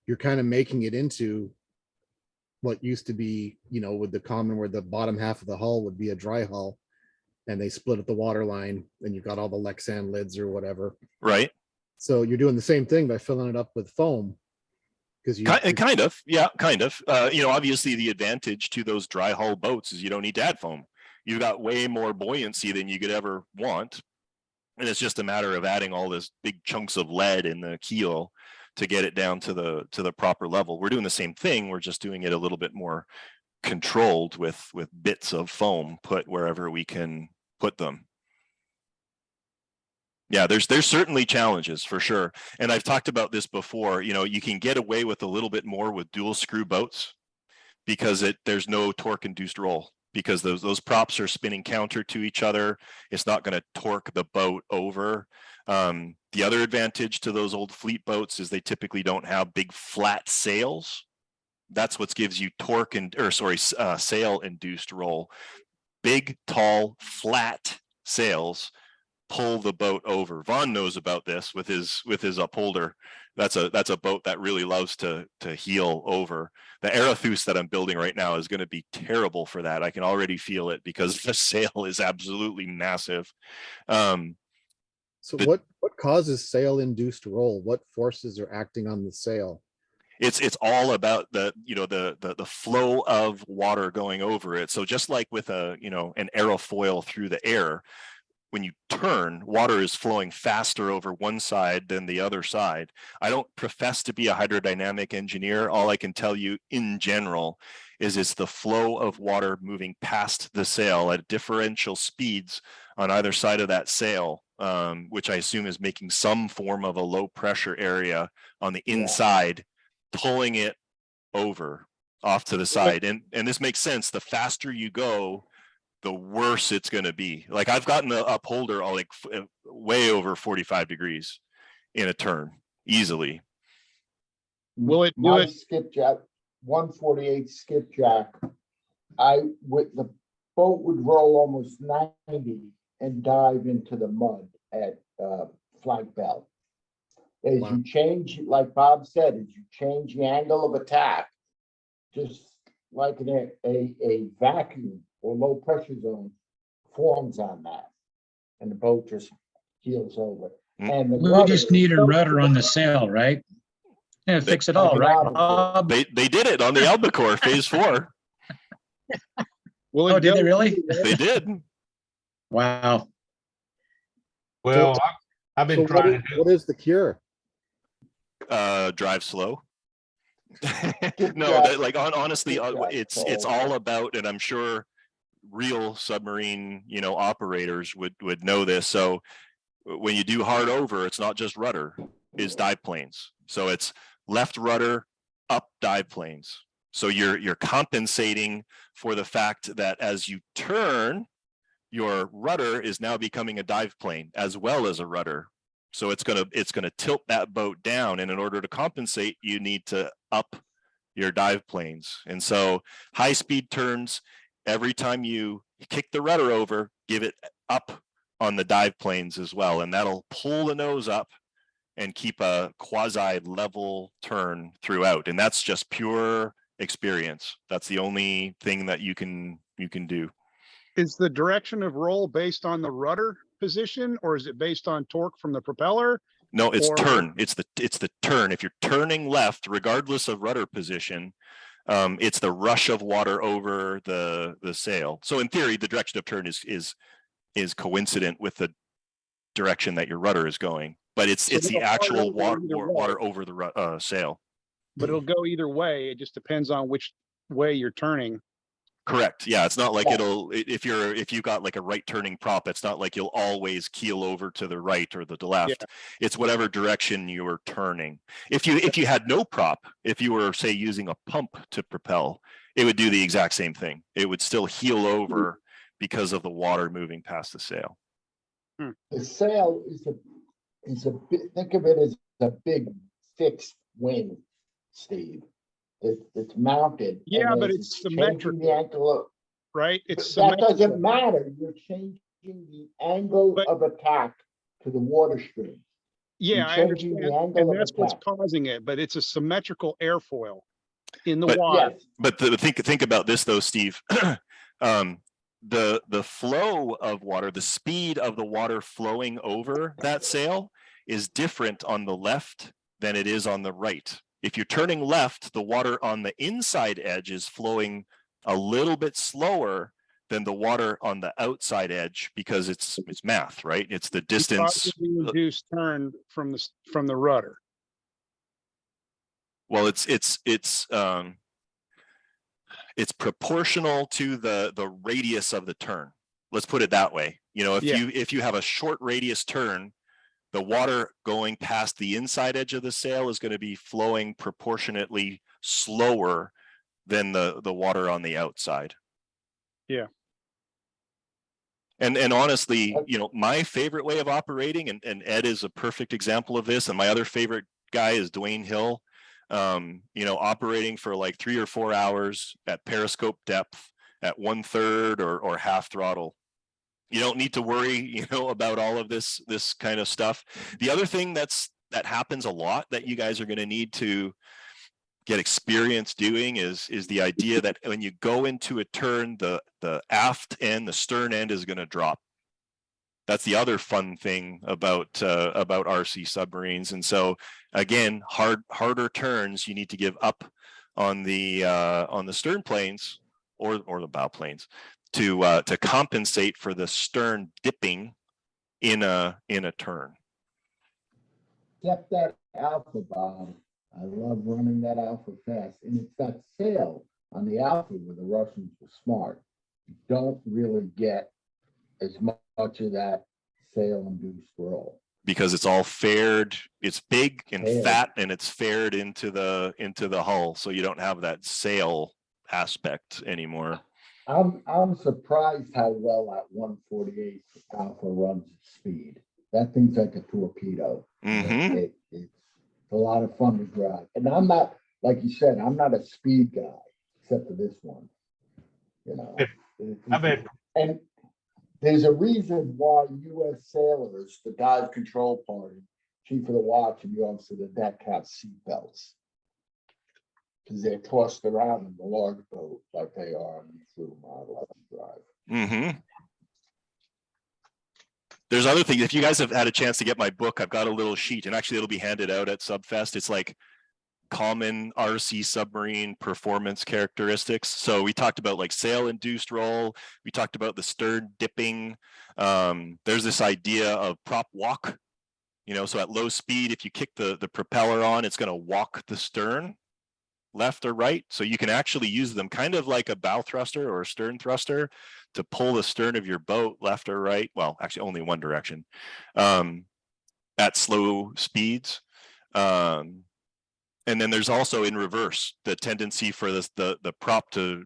you're kind of making it into what used to be, with the common, where the bottom half of the hull would be a dry hull, and they split at the water line, and you've got all the Lexan lids or whatever. Right. So you're doing the same thing by filling it up with foam. Because kind of. Obviously the advantage to those dry hull boats is you don't need to add foam. You've got way more buoyancy than you could ever want, and it's just a matter of adding all this big chunks of lead in the keel to get it down to the proper level. We're doing the same thing. We're just doing it a little bit more controlled with bits of foam put wherever we can put them. Yeah, there's certainly challenges for sure. And I've talked about this before, you know, you can get away with a little bit more with dual screw boats because there's no torque induced roll, because those props are spinning counter to each other. It's not going to torque the boat over. The other advantage to those old fleet boats is they typically don't have big flat sails. That's what gives you torque sail induced roll. Big, tall, flat sails pull the boat over. Vaughn knows about this with his upholder. That's a boat that really loves to heel over. The Aerithus that I'm building right now is going to be terrible for that. I can already feel it because the sail is absolutely massive. So what causes sail induced roll? What forces are acting on the sail? It's all about the flow of water going over it. So just like with an aerofoil through the air, when you turn, water is flowing faster over one side than the other side. I don't profess to be a hydrodynamic engineer. All I can tell you in general is it's the flow of water moving past the sail at differential speeds on either side of that sail, which I assume is making some form of a low pressure area on the inside, pulling it over off to the side. And this makes sense. The faster you go, the worse it's going to be. Like I've gotten an upholder all like way over 45 degrees in a turn easily. Will it do My it? skipjack, 148 skipjack, the boat would roll almost 90 and dive into the mud at flank belt. As you change, like Bob said, as you change the angle of attack, just like a vacuum or low pressure zone forms on that, and the boat just heels over. And We just need a rudder on the sail, right? Yeah, fix it all, right, Bob? They did it on the Albacore Phase 4. Will it Did they really? They did. Wow. Well, I've been trying to do. What is the cure? Drive slow. No, honestly, it's all about, and I'm sure real submarine, operators would know this. So when you do hard over, it's not just rudder, it's dive planes. So it's left rudder, up dive planes. So you're compensating for the fact that as you turn, your rudder is now becoming a dive plane as well as a rudder. So it's gonna tilt that boat down, and in order to compensate, you need to up your dive planes. And so high speed turns, every time you kick the rudder over, give it up on the dive planes as well, and that'll pull the nose up and keep a quasi level turn throughout. And that's just pure experience. That's the only thing that you can do. Is the direction of roll based on the rudder position, or is it based on torque from the propeller? No, it's turn. It's the turn. If you're turning left, regardless of rudder position, it's the rush of water over the sail. So in theory, the direction of turn is coincident with the direction that your rudder is going, but it's the actual water over the sail. But it'll go either way. It just depends on which way you're turning. Correct. Yeah, it's not like if you got like a right turning prop, it's not like you'll always keel over to the right or the left. Yeah. It's whatever direction you are turning. If you had no prop, if you were say using a pump to propel, it would do the exact same thing. It would still heel over because of the water moving past the sail. The sail is a think of it as a big fixed wing, Steve. It's mounted. Yeah, but it's symmetrical. The angle right? It's that doesn't matter. You're changing the angle of attack to the water stream. Yeah, I understand. And that's what's causing it, but it's a symmetrical airfoil in the water. Yes. But think about this though, Steve. The flow of water, the speed of the water flowing over that sail is different on the left than it is on the right. If you're turning left, the water on the inside edge is flowing a little bit slower than the water on the outside edge because it's math, right? It's the distance. Reduced turn from the rudder. Well, it's proportional to the radius of the turn. Let's put it that way. If you have a short radius turn, the water going past the inside edge of the sail is going to be flowing proportionately slower than the water on the outside. Yeah. And honestly, you know, my favorite way of operating, and Ed is a perfect example of this, and my other favorite guy is Dwayne Hill, you know, operating for like 3 or 4 hours at periscope depth at 1/3 or half throttle. You don't need to worry, you know, about all of this kind of stuff. The other thing that happens a lot that you guys are going to need to get experience doing is the idea that when you go into a turn, the aft end, the stern end is going to drop. That's the other fun thing about RC submarines. And so again, harder turns, you need to give up on the stern planes or the bow planes to compensate for the stern dipping in a turn. Except that alpha, Bob. I love running that alpha fast. And it's that sail on the alpha where the Russians were smart. You don't really get as much of that sail-induced roll. Because it's all faired, it's big and Faired. fat, and it's faired into the hull, so you don't have that sail aspect anymore. I'm surprised how well that 148 alpha runs at speed. That thing's like a torpedo. Mm-hmm. It's a lot of fun to drive. And I'm not, like you said, I'm not a speed guy, except for this one. You know, I bet. And there's a reason why U.S. sailors, the dive control party, chief of the watch, and the officer of the deck have seatbelts. Because they're tossed around in the large boat like they are on the Flew Model 11 drive. Mm-hmm. There's other things. If you guys have had a chance to get my book, I've got a little sheet, and actually it'll be handed out at Subfest. It's like common RC submarine performance characteristics. So we talked about like sail induced roll. We talked about the stern dipping. There's this idea of prop walk. You know, so at low speed, if you kick the propeller on, it's going to walk the stern left or right. So you can actually use them kind of like a bow thruster or a stern thruster to pull the stern of your boat left or right. Well, actually only one direction at slow speeds. And then there's also in reverse, the tendency for this, the prop to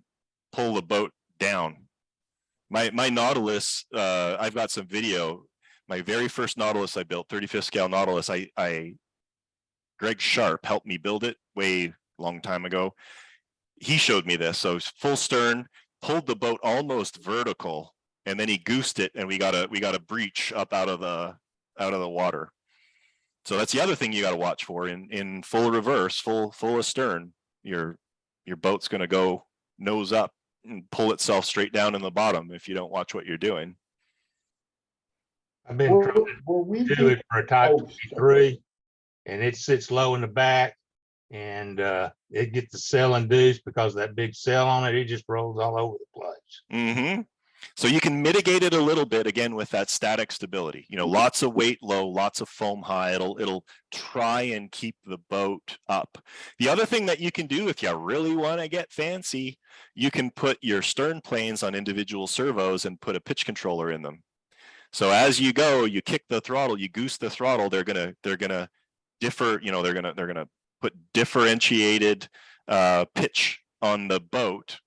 pull the boat down. My Nautilus, I've got some video. My very first Nautilus I built, 35th scale Nautilus, Greg Sharp helped me build it way long time ago. He showed me this. So full stern, pulled the boat almost vertical, and then he goosed it, and we got a breach up out of the water. So that's the other thing you got to watch for in full reverse, full astern. Your boat's going to go nose up and pull itself straight down in the bottom if you don't watch what you're doing. I've been trying to do it for a Type 23, and it sits low in the back, and it gets the sail induced because of that big sail on it. It just rolls all over the place. Mm-hmm. So you can mitigate it a little bit again with that static stability. You know, lots of weight low, lots of foam high. It'll try and keep the boat up. The other thing that you can do if you really want to get fancy, you can put your stern planes on individual servos and put a pitch controller in them. So as you go, you kick the throttle, you goose the throttle. They're gonna differ. You know, they're gonna put differentiated pitch on the boat.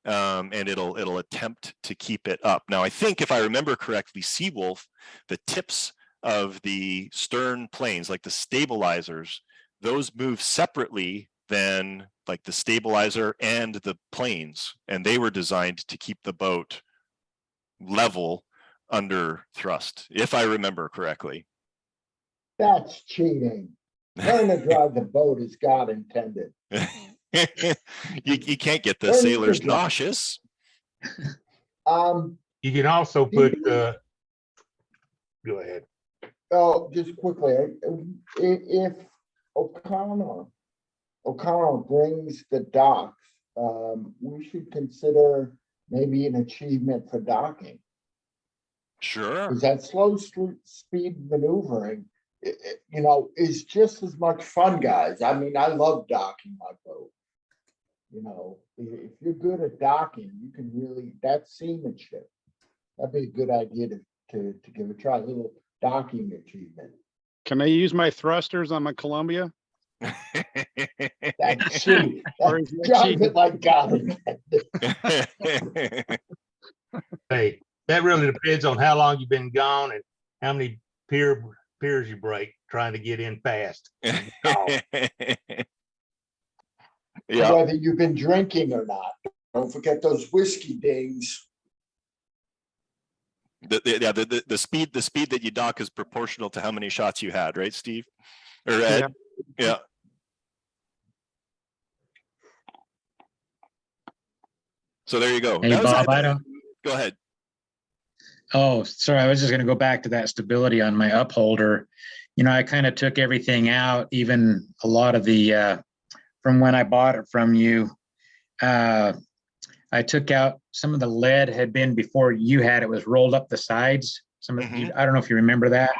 And it'll attempt to keep it up. Now, I think if I remember correctly, Seawolf, the tips of the stern planes, like the stabilizers, those move separately than like the stabilizer and the planes, and they were designed to keep the boat level under thrust, if I remember correctly. That's cheating. Learn to drive the boat as God intended. You can't get the sailors nauseous. You can also put go ahead. Oh, just quickly, if O'Connor brings the docks, we should consider maybe an achievement for docking. Sure. Because that slow speed maneuvering, you know, is just as much fun, guys. I mean, I love docking my boat. You know, if you're good at docking, you can really, that's seamanship. That'd be a good idea to give a try, a little docking achievement. Can I use my thrusters on my Columbia? That's cheap. Or is it Drive cheap? it like God. Hey, that really depends on how long you've been gone and how many piers you break trying to get in fast. Yeah, Whether you've been drinking or not. Don't forget those whiskey dings. the speed that you dock is proportional to how many shots you had, right, Steve? Or Ed? Yeah. So there you go. Hey, Bob, I don't. Go ahead. Oh, sorry. I was just going to go back to that stability on my upholder. You know, I kind of took everything out, even a lot of the, from when I bought it from you. I took out some of the lead had been before you had it was rolled up the sides. Some of you, I don't know if you remember that.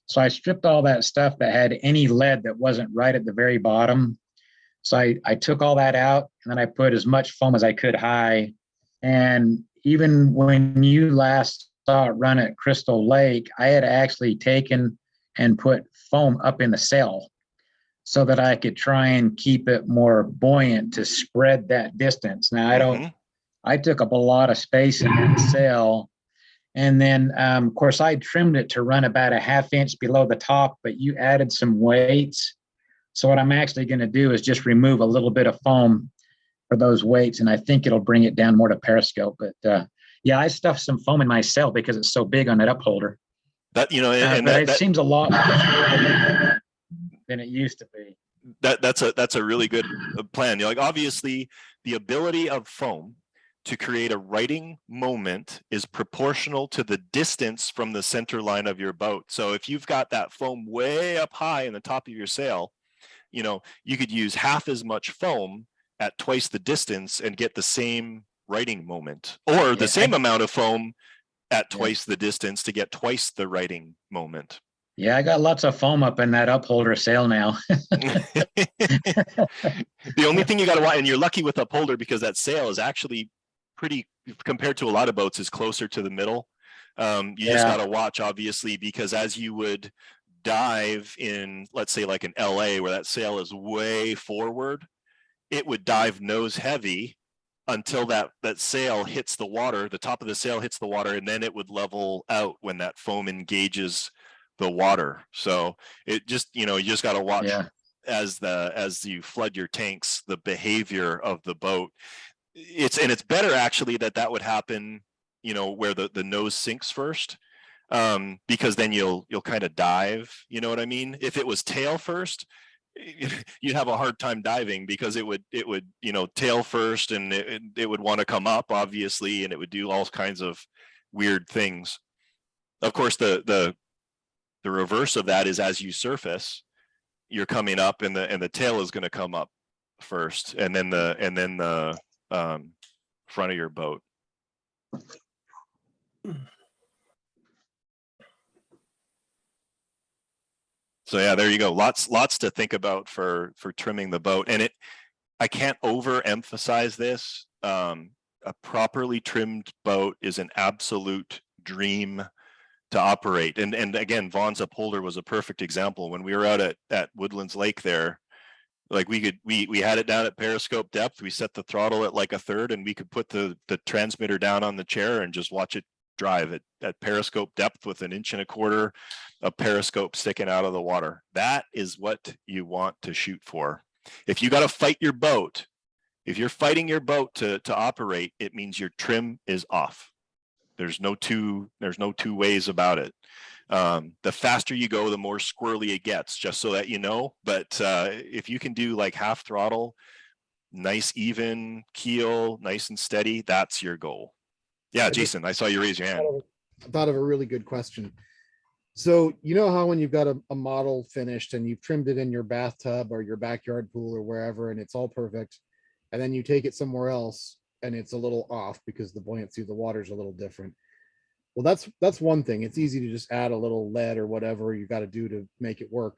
So I stripped all that stuff that had any lead that wasn't right at the very bottom. So I took all that out and then I put as much foam as I could high. And even when you last saw it run at Crystal Lake, I had actually taken and put foam up in the sail so that I could try and keep it more buoyant to spread that distance. Now I took up a lot of space in that sail. And then of course I trimmed it to run about a 1/2 inch below the top, but you added some weights. So what I'm actually going to do is just remove a little bit of foam for those weights. And I think it'll bring it down more to periscope. But yeah, I stuffed some foam in my sail because it's so big on that upholder. That, you know, and but it seems a lot more than it used to be. That's a really good plan. You're like, obviously the ability of foam to create a righting moment is proportional to the distance from the center line of your boat. So if you've got that foam way up high in the top of your sail, you know, you could use half as much foam at twice the distance and get the same righting moment, or the same amount of foam at twice the distance to get twice the righting moment. Yeah, I got lots of foam up in that upholder sail now. The only thing you got to watch, and you're lucky with upholder because that sail is actually pretty, compared to a lot of boats, is closer to the middle. You just got to watch, obviously, because as you would dive in, let's say like in LA where that sail is way forward, it would dive nose heavy until that sail hits the water, the top of the sail hits the water, and then it would level out when that foam engages the water. So it just, you know, you just got to watch as you flood your tanks, the behavior of the boat. It's better actually that would happen, you know, where the nose sinks first, because then you'll kind of dive, you know what I mean? If it was tail first, you'd have a hard time diving because it would, you know, tail first, and it would want to come up, obviously, and it would do all kinds of weird things. Of course, the reverse of that is as you surface, you're coming up, and the tail is going to come up first, and then the front of your boat. So yeah, there you go. Lots to think about for trimming the boat. And I can't overemphasize this. A properly trimmed boat is an absolute dream to operate. And again, Vaughn's upholder was a perfect example. When we were out at Woodlands Lake there, like we had it down at periscope depth. We set the throttle at like 1/3, and we could put the transmitter down on the chair and just watch it drive at periscope depth with 1 1/4 inch of periscope sticking out of the water. That is what you want to shoot for. If you got to fight your boat, if you're fighting your boat to operate, it means your trim is off. There's no two ways about it. The faster you go, the more squirrely it gets, just so that you know. But if you can do like half throttle, nice even keel, nice and steady, that's your goal. Yeah, Jason, I saw you raise your hand. I thought of a really good question. So you know how when you've got a model finished and you've trimmed it in your bathtub or your backyard pool or wherever, and it's all perfect, and then you take it somewhere else and it's a little off because the buoyancy of the water is a little different. Well, that's one thing. It's easy to just add a little lead or whatever you got to do to make it work.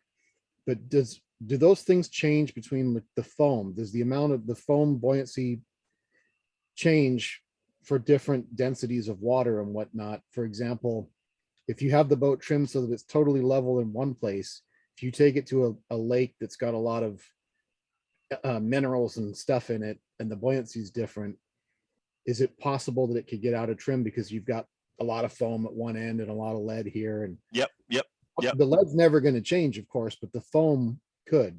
But do those things change between the foam? Does the amount of the foam buoyancy change for different densities of water and whatnot? For example, if you have the boat trimmed so that it's totally level in one place, if you take it to a lake that's got a lot of minerals and stuff in it, and the buoyancy is different, is it possible that it could get out of trim because you've got a lot of foam at one end and a lot of lead here? And Yep. the lead's never going to change, of course, but the foam could.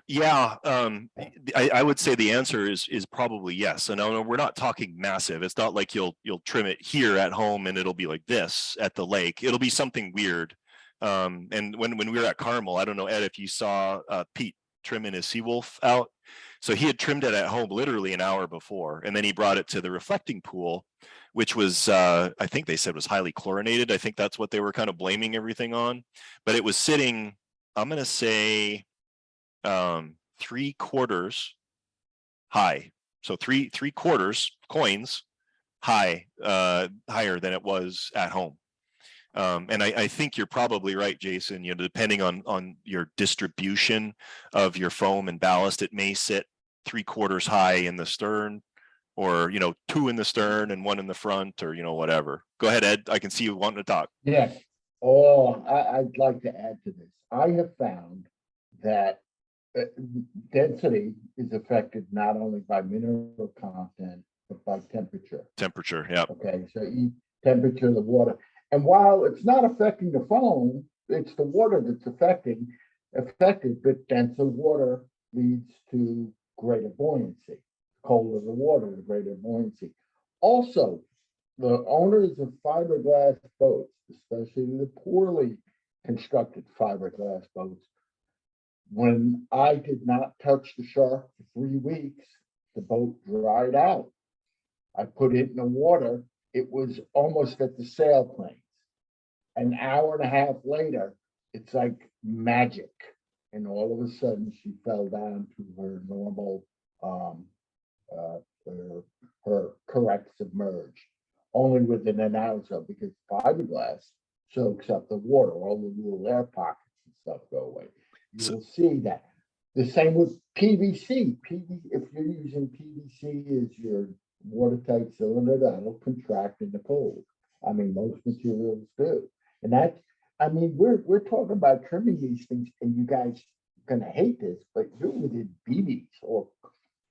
Yeah, I would say the answer is probably yes. And no, we're not talking massive. It's not like you'll trim it here at home and it'll be like this at the lake. It'll be something weird. And when we were at Carmel, I don't know, Ed, if you saw Pete trimming his Seawolf out. So he had trimmed it at home literally an hour before, and then he brought it to the reflecting pool, which was I think they said was highly chlorinated. I think that's what they were kind of blaming everything on. But it was sitting, I'm gonna say 3/4 high, so three quarters coins high, higher than it was at home. And I think you're probably right, Jason. You know, depending on your distribution of your foam and ballast, it may sit 3/4 high in the stern, or 2 in the stern and 1 in the front, or whatever. Go ahead, Ed. I can see you wanting to talk. Yeah. Oh, I'd like to add to this. I have found that density is affected not only by mineral content, but by temperature. Temperature, yeah. Okay, so temperature of the water. And while it's not affecting the foam, it's the water that's affected, but denser water leads to greater buoyancy. Colder the water, the greater buoyancy. Also, the owners of fiberglass boats, especially the poorly constructed fiberglass boats, when I did not touch the shark for 3 weeks, the boat dried out. I put it in the water. It was almost at the sailplanes. An hour and a half later, it's like magic. And all of a sudden, she fell down to her normal, her correct submerge, only within an hour or so, because fiberglass soaks up the water. All the little air pockets and stuff go away. You will see that. The same with PVC. If you're using PVC as your watertight cylinder, that'll contract in the cold. I mean, most materials do. And that's, I mean, we're talking about trimming these things, and you guys are gonna hate this, but you're within BBs or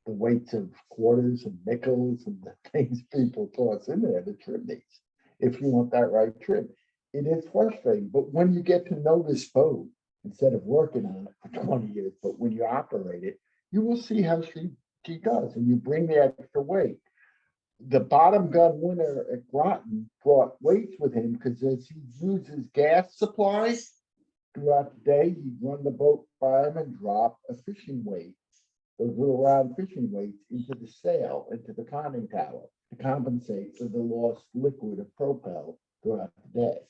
the weights of quarters and nickels and the things people toss in there to trim these, if you want that right trim. It is frustrating, but when you get to know this boat, instead of working on it for 20 years, but when you operate it, you will see how she does, and you bring the extra weight. The bottom gun winner at Groton brought weights with him because as he uses gas supplies throughout the day, he'd run the boat by him and drop a fishing weight, those little round fishing weights, into the sail, into the conning tower, to compensate for the lost liquid of propel throughout the day.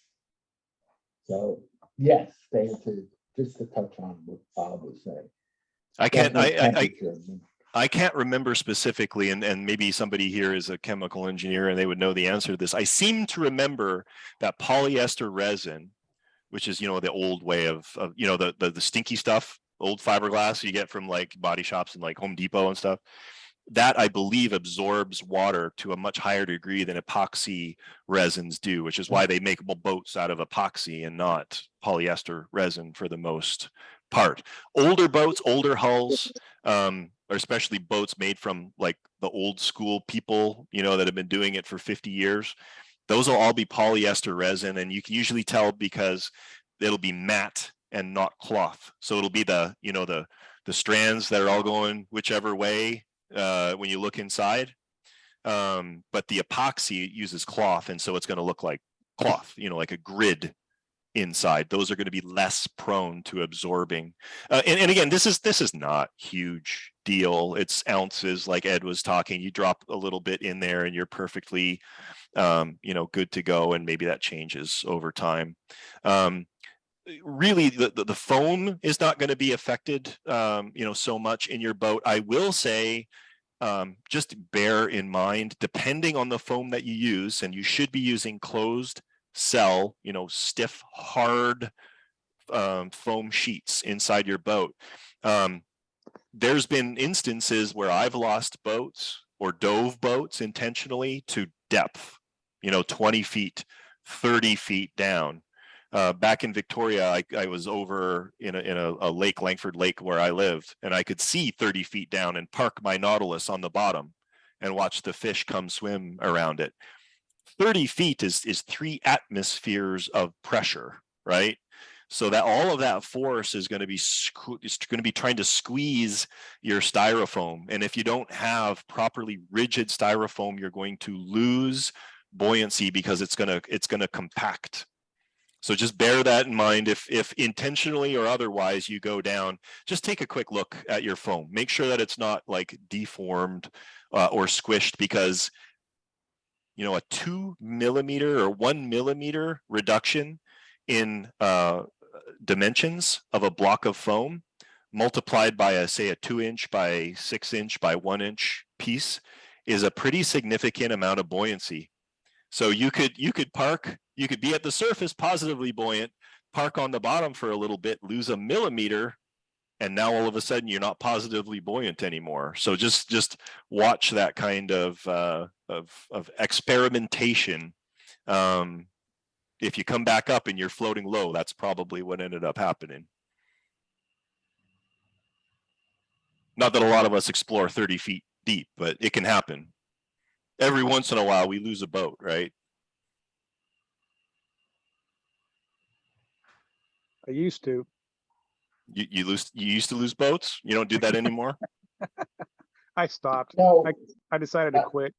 So yes, to answer, just to touch on what Bob was saying. I can't remember specifically, and maybe somebody here is a chemical engineer and they would know the answer to this. I seem to remember that polyester resin, which is the old way of the stinky stuff, old fiberglass you get from like body shops and like Home Depot and stuff, that I believe absorbs water to a much higher degree than epoxy resins do, which is why they make boats out of epoxy and not polyester resin for the most part. Older boats, older hulls, or especially boats made from like the old school people, that have been doing it for 50 years, those will all be polyester resin, and you can usually tell because it'll be matte and not cloth. So it'll be the strands that are all going whichever way when you look inside. But the epoxy uses cloth, and so it's going to look like cloth, like a grid inside. Those are going to be less prone to absorbing. And again, this is not huge deal. It's ounces, like Ed was talking. You drop a little bit in there and you're perfectly good to go, and maybe that changes over time. Really, the foam is not going to be affected so much in your boat. I will say, just bear in mind, depending on the foam that you use, and you should be using closed cell, stiff, hard foam sheets inside your boat. There's been instances where I've lost boats or dove boats intentionally to depth, 20 feet, 30 feet down. Back in Victoria, I was over in a lake, Langford Lake, where I lived, and I could see 30 feet down and park my Nautilus on the bottom and watch the fish come swim around it. 30 feet is 3 atmospheres of pressure, right? So that all of that force is going to be trying to squeeze your styrofoam. And if you don't have properly rigid styrofoam, you're going to lose buoyancy because it's going to compact. So just bear that in mind. If intentionally or otherwise you go down, just take a quick look at your foam. Make sure that it's not like deformed or squished, because a 2 millimeter or 1 millimeter reduction in dimensions of a block of foam multiplied by say a 2-inch by 6-inch by 1-inch piece is a pretty significant amount of buoyancy. So you could be at the surface positively buoyant, park on the bottom for a little bit, lose a millimeter, and now all of a sudden you're not positively buoyant anymore. So just watch that kind of experimentation. If you come back up and you're floating low, that's probably what ended up happening. Not that a lot of us explore 30 feet deep, but it can happen. Every once in a while we lose a boat, right? I used to. You used to lose boats? You don't do that anymore? I stopped. No, I decided to quit.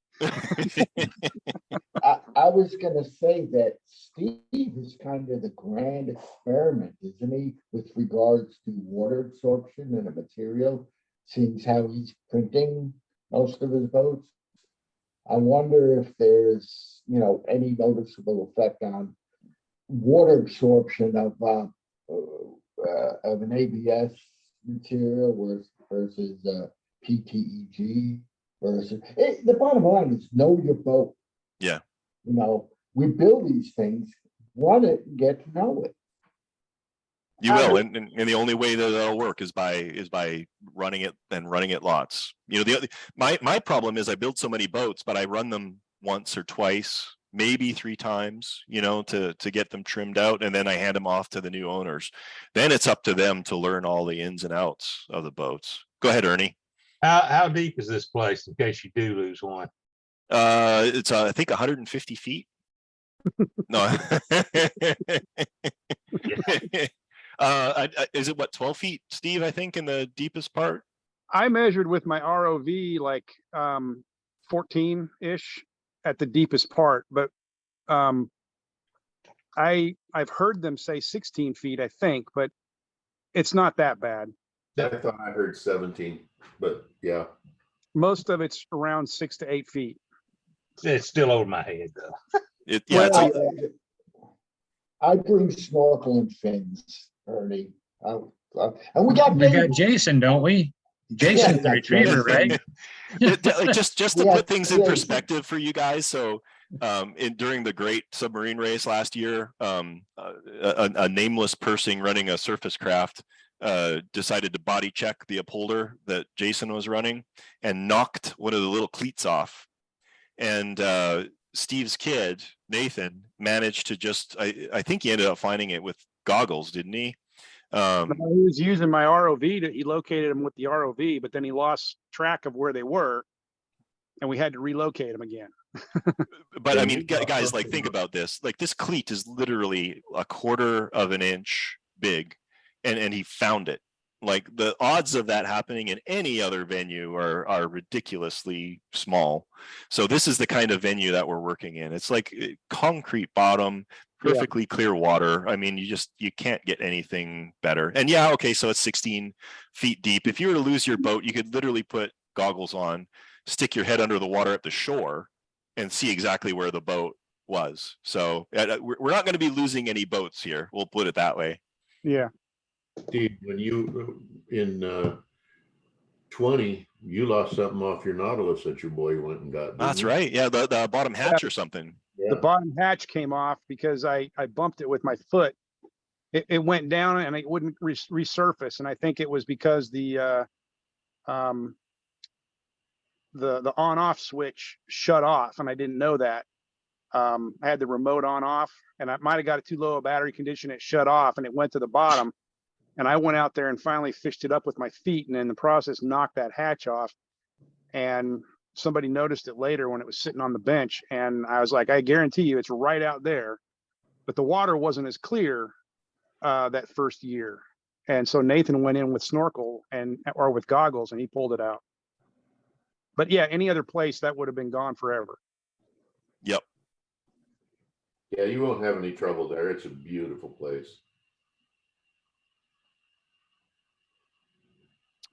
I was gonna say that Steve is kind of the grand experiment, isn't he, with regards to water absorption in a material, seeing how he's printing most of his boats. I wonder if there's, any noticeable effect on water absorption of an ABS material versus PTEG versus. The bottom line is know your boat. Yeah. We build these things, run it, and get to know it. You will, and the only way that that'll work is by running it and running it lots. My problem is I build so many boats, but I run them once or twice, maybe 3 times, to get them trimmed out, and then I hand them off to the new owners. Then it's up to them to learn all the ins and outs of the boats. Go ahead, Ernie. How deep is this place in case you do lose one? It's I think 150 feet. No. Is it what, 12 feet, Steve, I think, in the deepest part? I measured with my ROV like 14-ish at the deepest part, but I've heard them say 16 feet, I think, but it's not that bad. I thought I heard 17, but yeah. Most of it's around 6 to 8 feet. It's still over my head though. I bring snorkel and fins, Ernie. And we got Jason, don't we? Jason's the retriever, right? just to put things in perspective for you guys. So during the Great Submarine Race last year, a nameless person running a surface craft decided to body check the upholder that Jason was running and knocked one of the little cleats off. And Steve's kid, Nathan, managed to just, I think he ended up finding it with goggles, didn't he? He was using my ROV he located them with the ROV, but then he lost track of where they were and we had to relocate them again. But I mean, guys, like, think about this. Like, this cleat is literally 1/4 of an inch big, and he found it. Like, the odds of that happening in any other venue are ridiculously small. So this is the kind of venue that we're working in. It's like concrete bottom, perfectly clear water. I mean, you can't get anything better. And yeah, okay, so it's 16 feet deep. If you were to lose your boat, you could literally put goggles on, stick your head under the water at the shore, and see exactly where the boat was. So we're not going to be losing any boats here. We'll put it that way. Yeah. Steve, when you in 20, you lost something off your Nautilus that your boy went and got. That's right. Yeah, the bottom hatch or something. Yeah. The bottom hatch came off because I bumped it with my foot. It went down and it wouldn't resurface, and I think it was because the on-off switch shut off, and I didn't know that. I had the remote on off, and I might have got it too low a battery condition. It shut off and it went to the bottom. And I went out there and finally fished it up with my feet, and in the process knocked that hatch off. And somebody noticed it later when it was sitting on the bench. And I was like, I guarantee you it's right out there. But the water wasn't as clear that first year. And so Nathan went in with snorkel or with goggles, and he pulled it out. But yeah, any other place that would have been gone forever. Yep. Yeah, you won't have any trouble there. It's a beautiful place.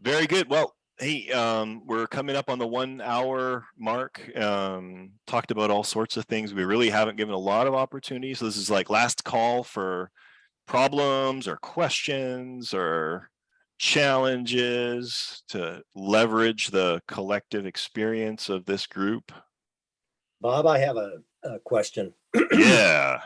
Very good. Well, hey, we're coming up on the 1 hour mark. Talked about all sorts of things. We really haven't given a lot of opportunities. So this is like last call for problems or questions or challenges to leverage the collective experience of this group. Bob, I have a question. Yeah.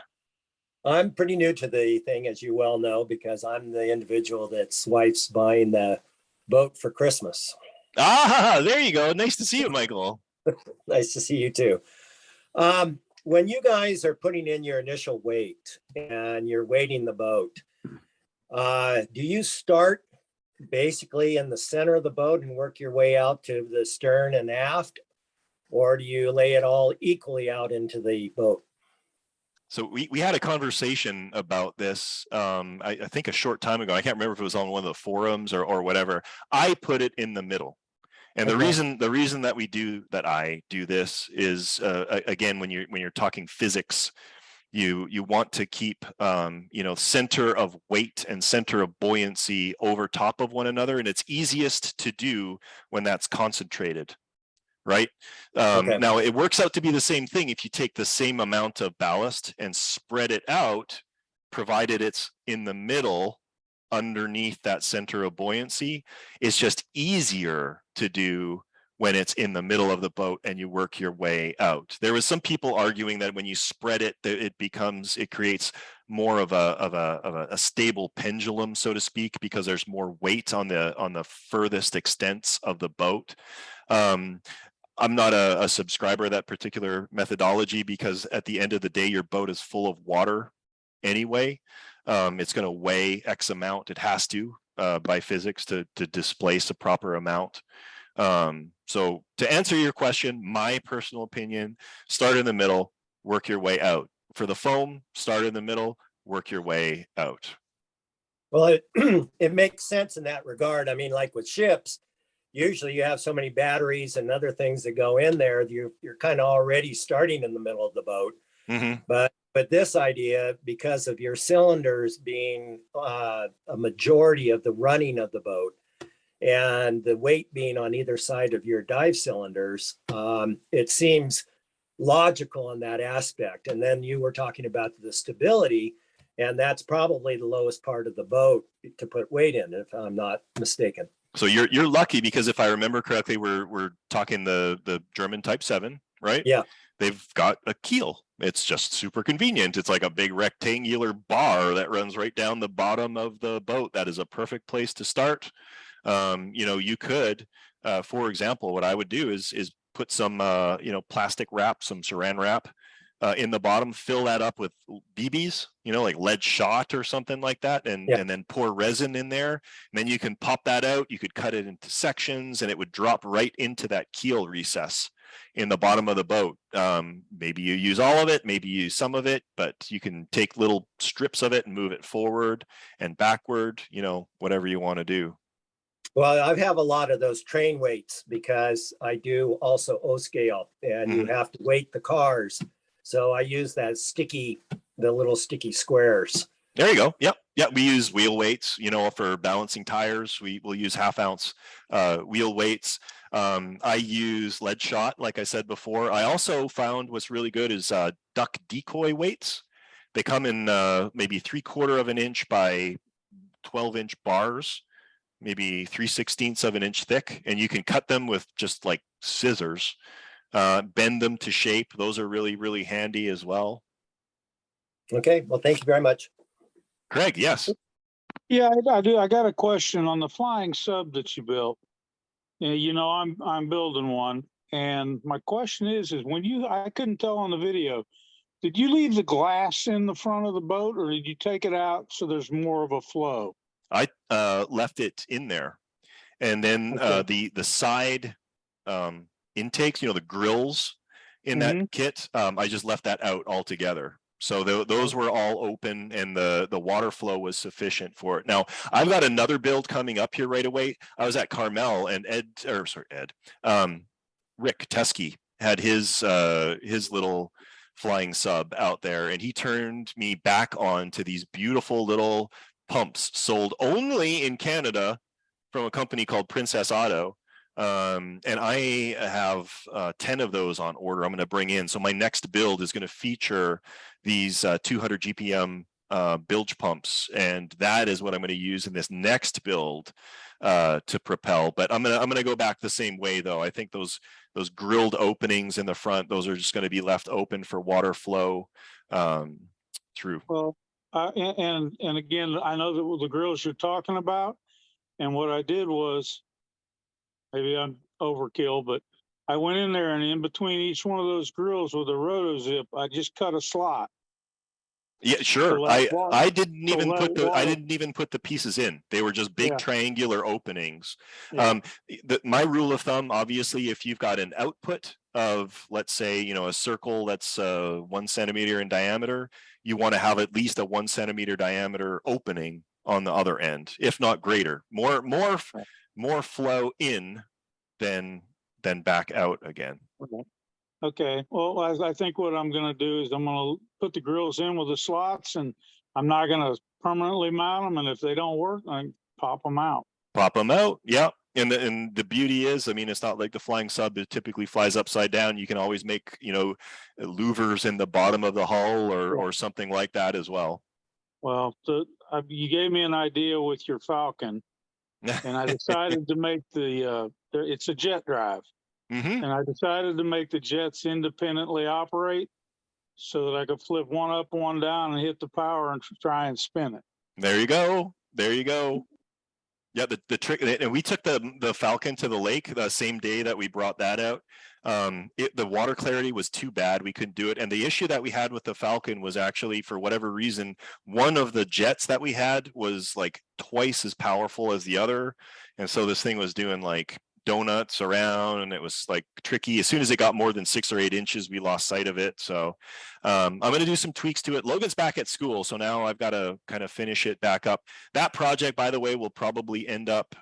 I'm pretty new to the thing, as you well know, because I'm the individual that's wife's buying the boat for Christmas. Ah, there you go. Nice to see you, Michael. Nice to see you too. When you guys are putting in your initial weight and you're weighting the boat, do you start basically in the center of the boat and work your way out to the stern and aft? Or do you lay it all equally out into the boat? So we had a conversation about this, I think a short time ago. I can't remember if it was on one of the forums or whatever. I put it in the middle. And Okay. the reason that I do this is, again, when you're talking physics, you want to keep, center of weight and center of buoyancy over top of one another. And it's easiest to do when that's concentrated. Right. Okay. Now it works out to be the same thing if you take the same amount of ballast and spread it out, provided it's in the middle underneath that center of buoyancy. It's just easier to do when it's in the middle of the boat and you work your way out. There was some people arguing that when you spread it, it creates more of a stable pendulum, so to speak, because there's more weight on the furthest extents of the boat. I'm not a subscriber of that particular methodology, because at the end of the day, your boat is full of water anyway. It's going to weigh X amount. It has to, by physics, to displace a proper amount. So to answer your question, my personal opinion, start in the middle, work your way out. For the foam, start in the middle, work your way out. Well, it makes sense in that regard. I mean, like with ships, usually you have so many batteries and other things that go in there, you're kind of already starting in the middle of the boat. Mm-hmm. But this idea, because of your cylinders being a majority of the running of the boat and the weight being on either side of your dive cylinders, it seems logical in that aspect. And then you were talking about the stability, and that's probably the lowest part of the boat to put weight in, if I'm not mistaken. So you're lucky, because if I remember correctly, we're talking the German Type 7, right? Yeah. They've got a keel. It's just super convenient. It's like a big rectangular bar that runs right down the bottom of the boat. That is a perfect place to start. You could, for example, what I would do is put some plastic wrap, some saran wrap in the bottom, fill that up with BBs, like lead shot or something like that, and then pour resin in there. And then you can pop that out. You could cut it into sections, and it would drop right into that keel recess in the bottom of the boat. Maybe you use all of it, maybe you use some of it, but you can take little strips of it and move it forward and backward, whatever you want to do. Well, I have a lot of those train weights because I do also O-scale, and you have to weight the cars. So I use the little sticky squares. There you go. Yep. Yeah. We use wheel weights, for balancing tires. We'll use 1/2 ounce wheel weights. I use lead shot, like I said before. I also found what's really good is duck decoy weights. They come in maybe 3/4 of an inch by 12-inch bars, maybe 3/16 of an inch thick, and you can cut them with just like scissors. Bend them to shape. Those are really, really handy as well. Okay, well, thank you very much. Craig, yes. Yeah, I do. I got a question on the flying sub that you built. I'm building one, and my question is when I couldn't tell on the video, Did you leave the glass in the front of the boat or did you take it out so there's more of a flow? I left it in there. And then the side intakes, you know, the grills in that kit, I just left that out altogether. So those were all open and the water flow was sufficient for it. Now, I've got another build coming up here right away. I was at Carmel and Rick Teskey had his little flying sub out there, and he turned me back on to these beautiful little pumps sold only in Canada from a company called Princess Auto. And I have 10 of those on order I'm going to bring in. So my next build is going to feature these 200 GPM bilge pumps, and that is what I'm going to use in this next build to propel. But I'm gonna go back the same way though. I think those grilled openings in the front, those are just going to be left open for water flow through. Well, and again, I know that the grills you're talking about, and what I did was, maybe I'm overkill, but I went in there and in between each one of those grills with a roto zip, I just cut a slot. Yeah, sure. I didn't even put the pieces in. They were just big triangular openings. Yeah. My rule of thumb, obviously, if you've got an output of, let's say, you know, a circle that's 1 centimeter in diameter, you want to have at least a 1 centimeter diameter opening on the other end, if not greater. More flow in than back out again. Okay. Well, I think what I'm going to do is I'm going to put the grills in with the slots, and I'm not going to permanently mount them. And if they don't work, I pop them out. Pop them out. Yeah. And the beauty is, I mean, it's not like the flying sub that typically flies upside down. You can always make, you know, louvers in the bottom of the hull or something like that as well. Well, you gave me an idea with your Falcon, and I decided to make it's a jet drive. And I decided to make the jets independently operate so that I could flip one up, one down, and hit the power and try and spin it. There you go. There you go. Yeah, the trick, and we took the Falcon to the lake the same day that we brought that out. The water clarity was too bad. We couldn't do it. And the issue that we had with the Falcon was actually, for whatever reason, one of the jets that we had was like twice as powerful as the other. And so this thing was doing like donuts around, and it was like tricky. As soon as it got more than 6 or 8 inches, we lost sight of it. So I'm going to do some tweaks to it. Logan's back at school, so now I've got to kind of finish it back up. That project, by the way, will probably end up,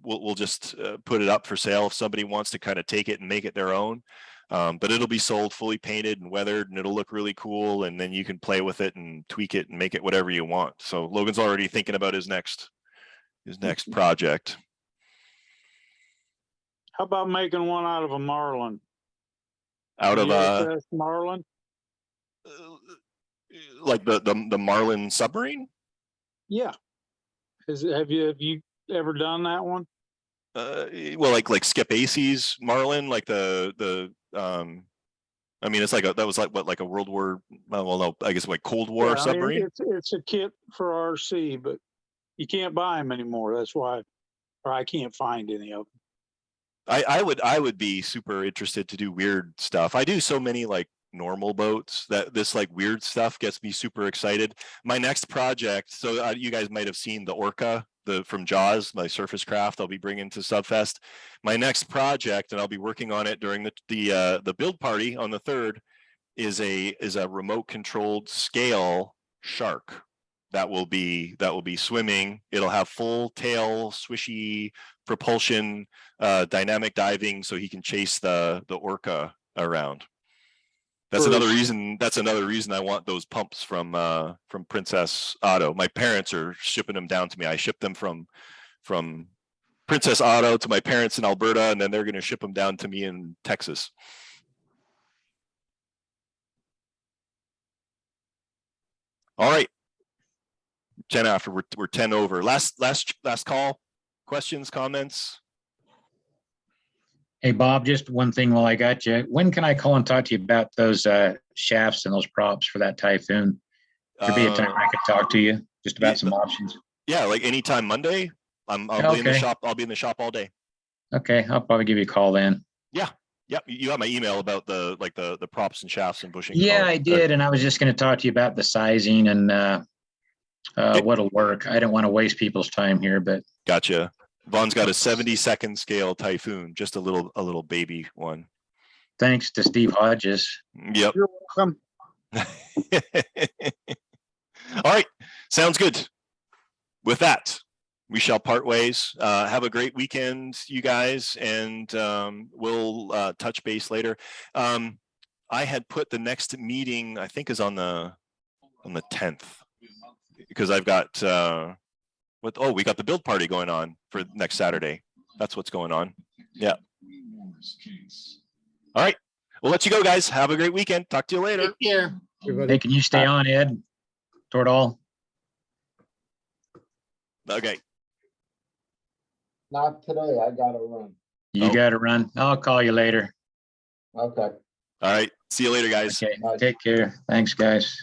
we'll just put it up for sale if somebody wants to kind of take it and make it their own. But it'll be sold fully painted and weathered, and it'll look really cool, and then you can play with it and tweak it and make it whatever you want. So Logan's already thinking about his next project. How about making one out of a marlin? Out of a marlin? Like the Marlin submarine? Yeah. Have you ever done that one? Well, like Skip Acey's Marlin, like the I mean, it's like that was like a World War, well, no, I guess like Cold War submarine. I mean, it's a kit for RC, but you can't buy them anymore. That's why, or I can't find any of them. I would be super interested to do weird stuff. I do so many like normal boats that this like weird stuff gets me super excited. My next project, so you guys might have seen the Orca, from Jaws, my surface craft I'll be bringing to Subfest. My next project, and I'll be working on it during the build party on the 3rd, is a remote controlled scale shark that will be swimming. It'll have full tail, swishy propulsion, dynamic diving, so he can chase the orca around. That's another reason I want those pumps from Princess Auto. My parents are shipping them down to me. I ship them from Princess Auto to my parents in Alberta, and then they're going to ship them down to me in Texas. All right, Jen, after we're 10 over. Last call. Questions, comments? Hey, Bob, just one thing while I got you. When can I call and talk to you about those shafts and those props for that Typhoon? There'd be a time I could talk to you just about some options. Yeah, like anytime Monday. I'll be in the shop. I'll be in the shop all day. Okay, I'll probably give you a call then. Yeah, Yep, you got my email about the props and shafts and bushing. and Yeah, all I that. did. And I was just going to talk to you about the sizing and what'll work. I don't want to waste people's time here, but Gotcha. Vaughn's got a 70-second scale Typhoon, just a little baby one. thanks to Steve Hodges. Yep. You're welcome. All right, sounds good. With that, we shall part ways. Have a great weekend, you guys, and we'll touch base later. I had put the next meeting, I think, is on the 10th, because I've got we got the build party going on for next Saturday. That's what's going on. Yeah. All right, we'll let you go, guys. Have a great weekend. Talk to you later. Take care. Everybody. Hey, can you stay on, Ed? Toward all. Okay. Not today. I gotta run. You Oh. got to run. I'll call you later. Okay. All right. See you later, guys. Okay. Bye. Take care. Thanks, guys.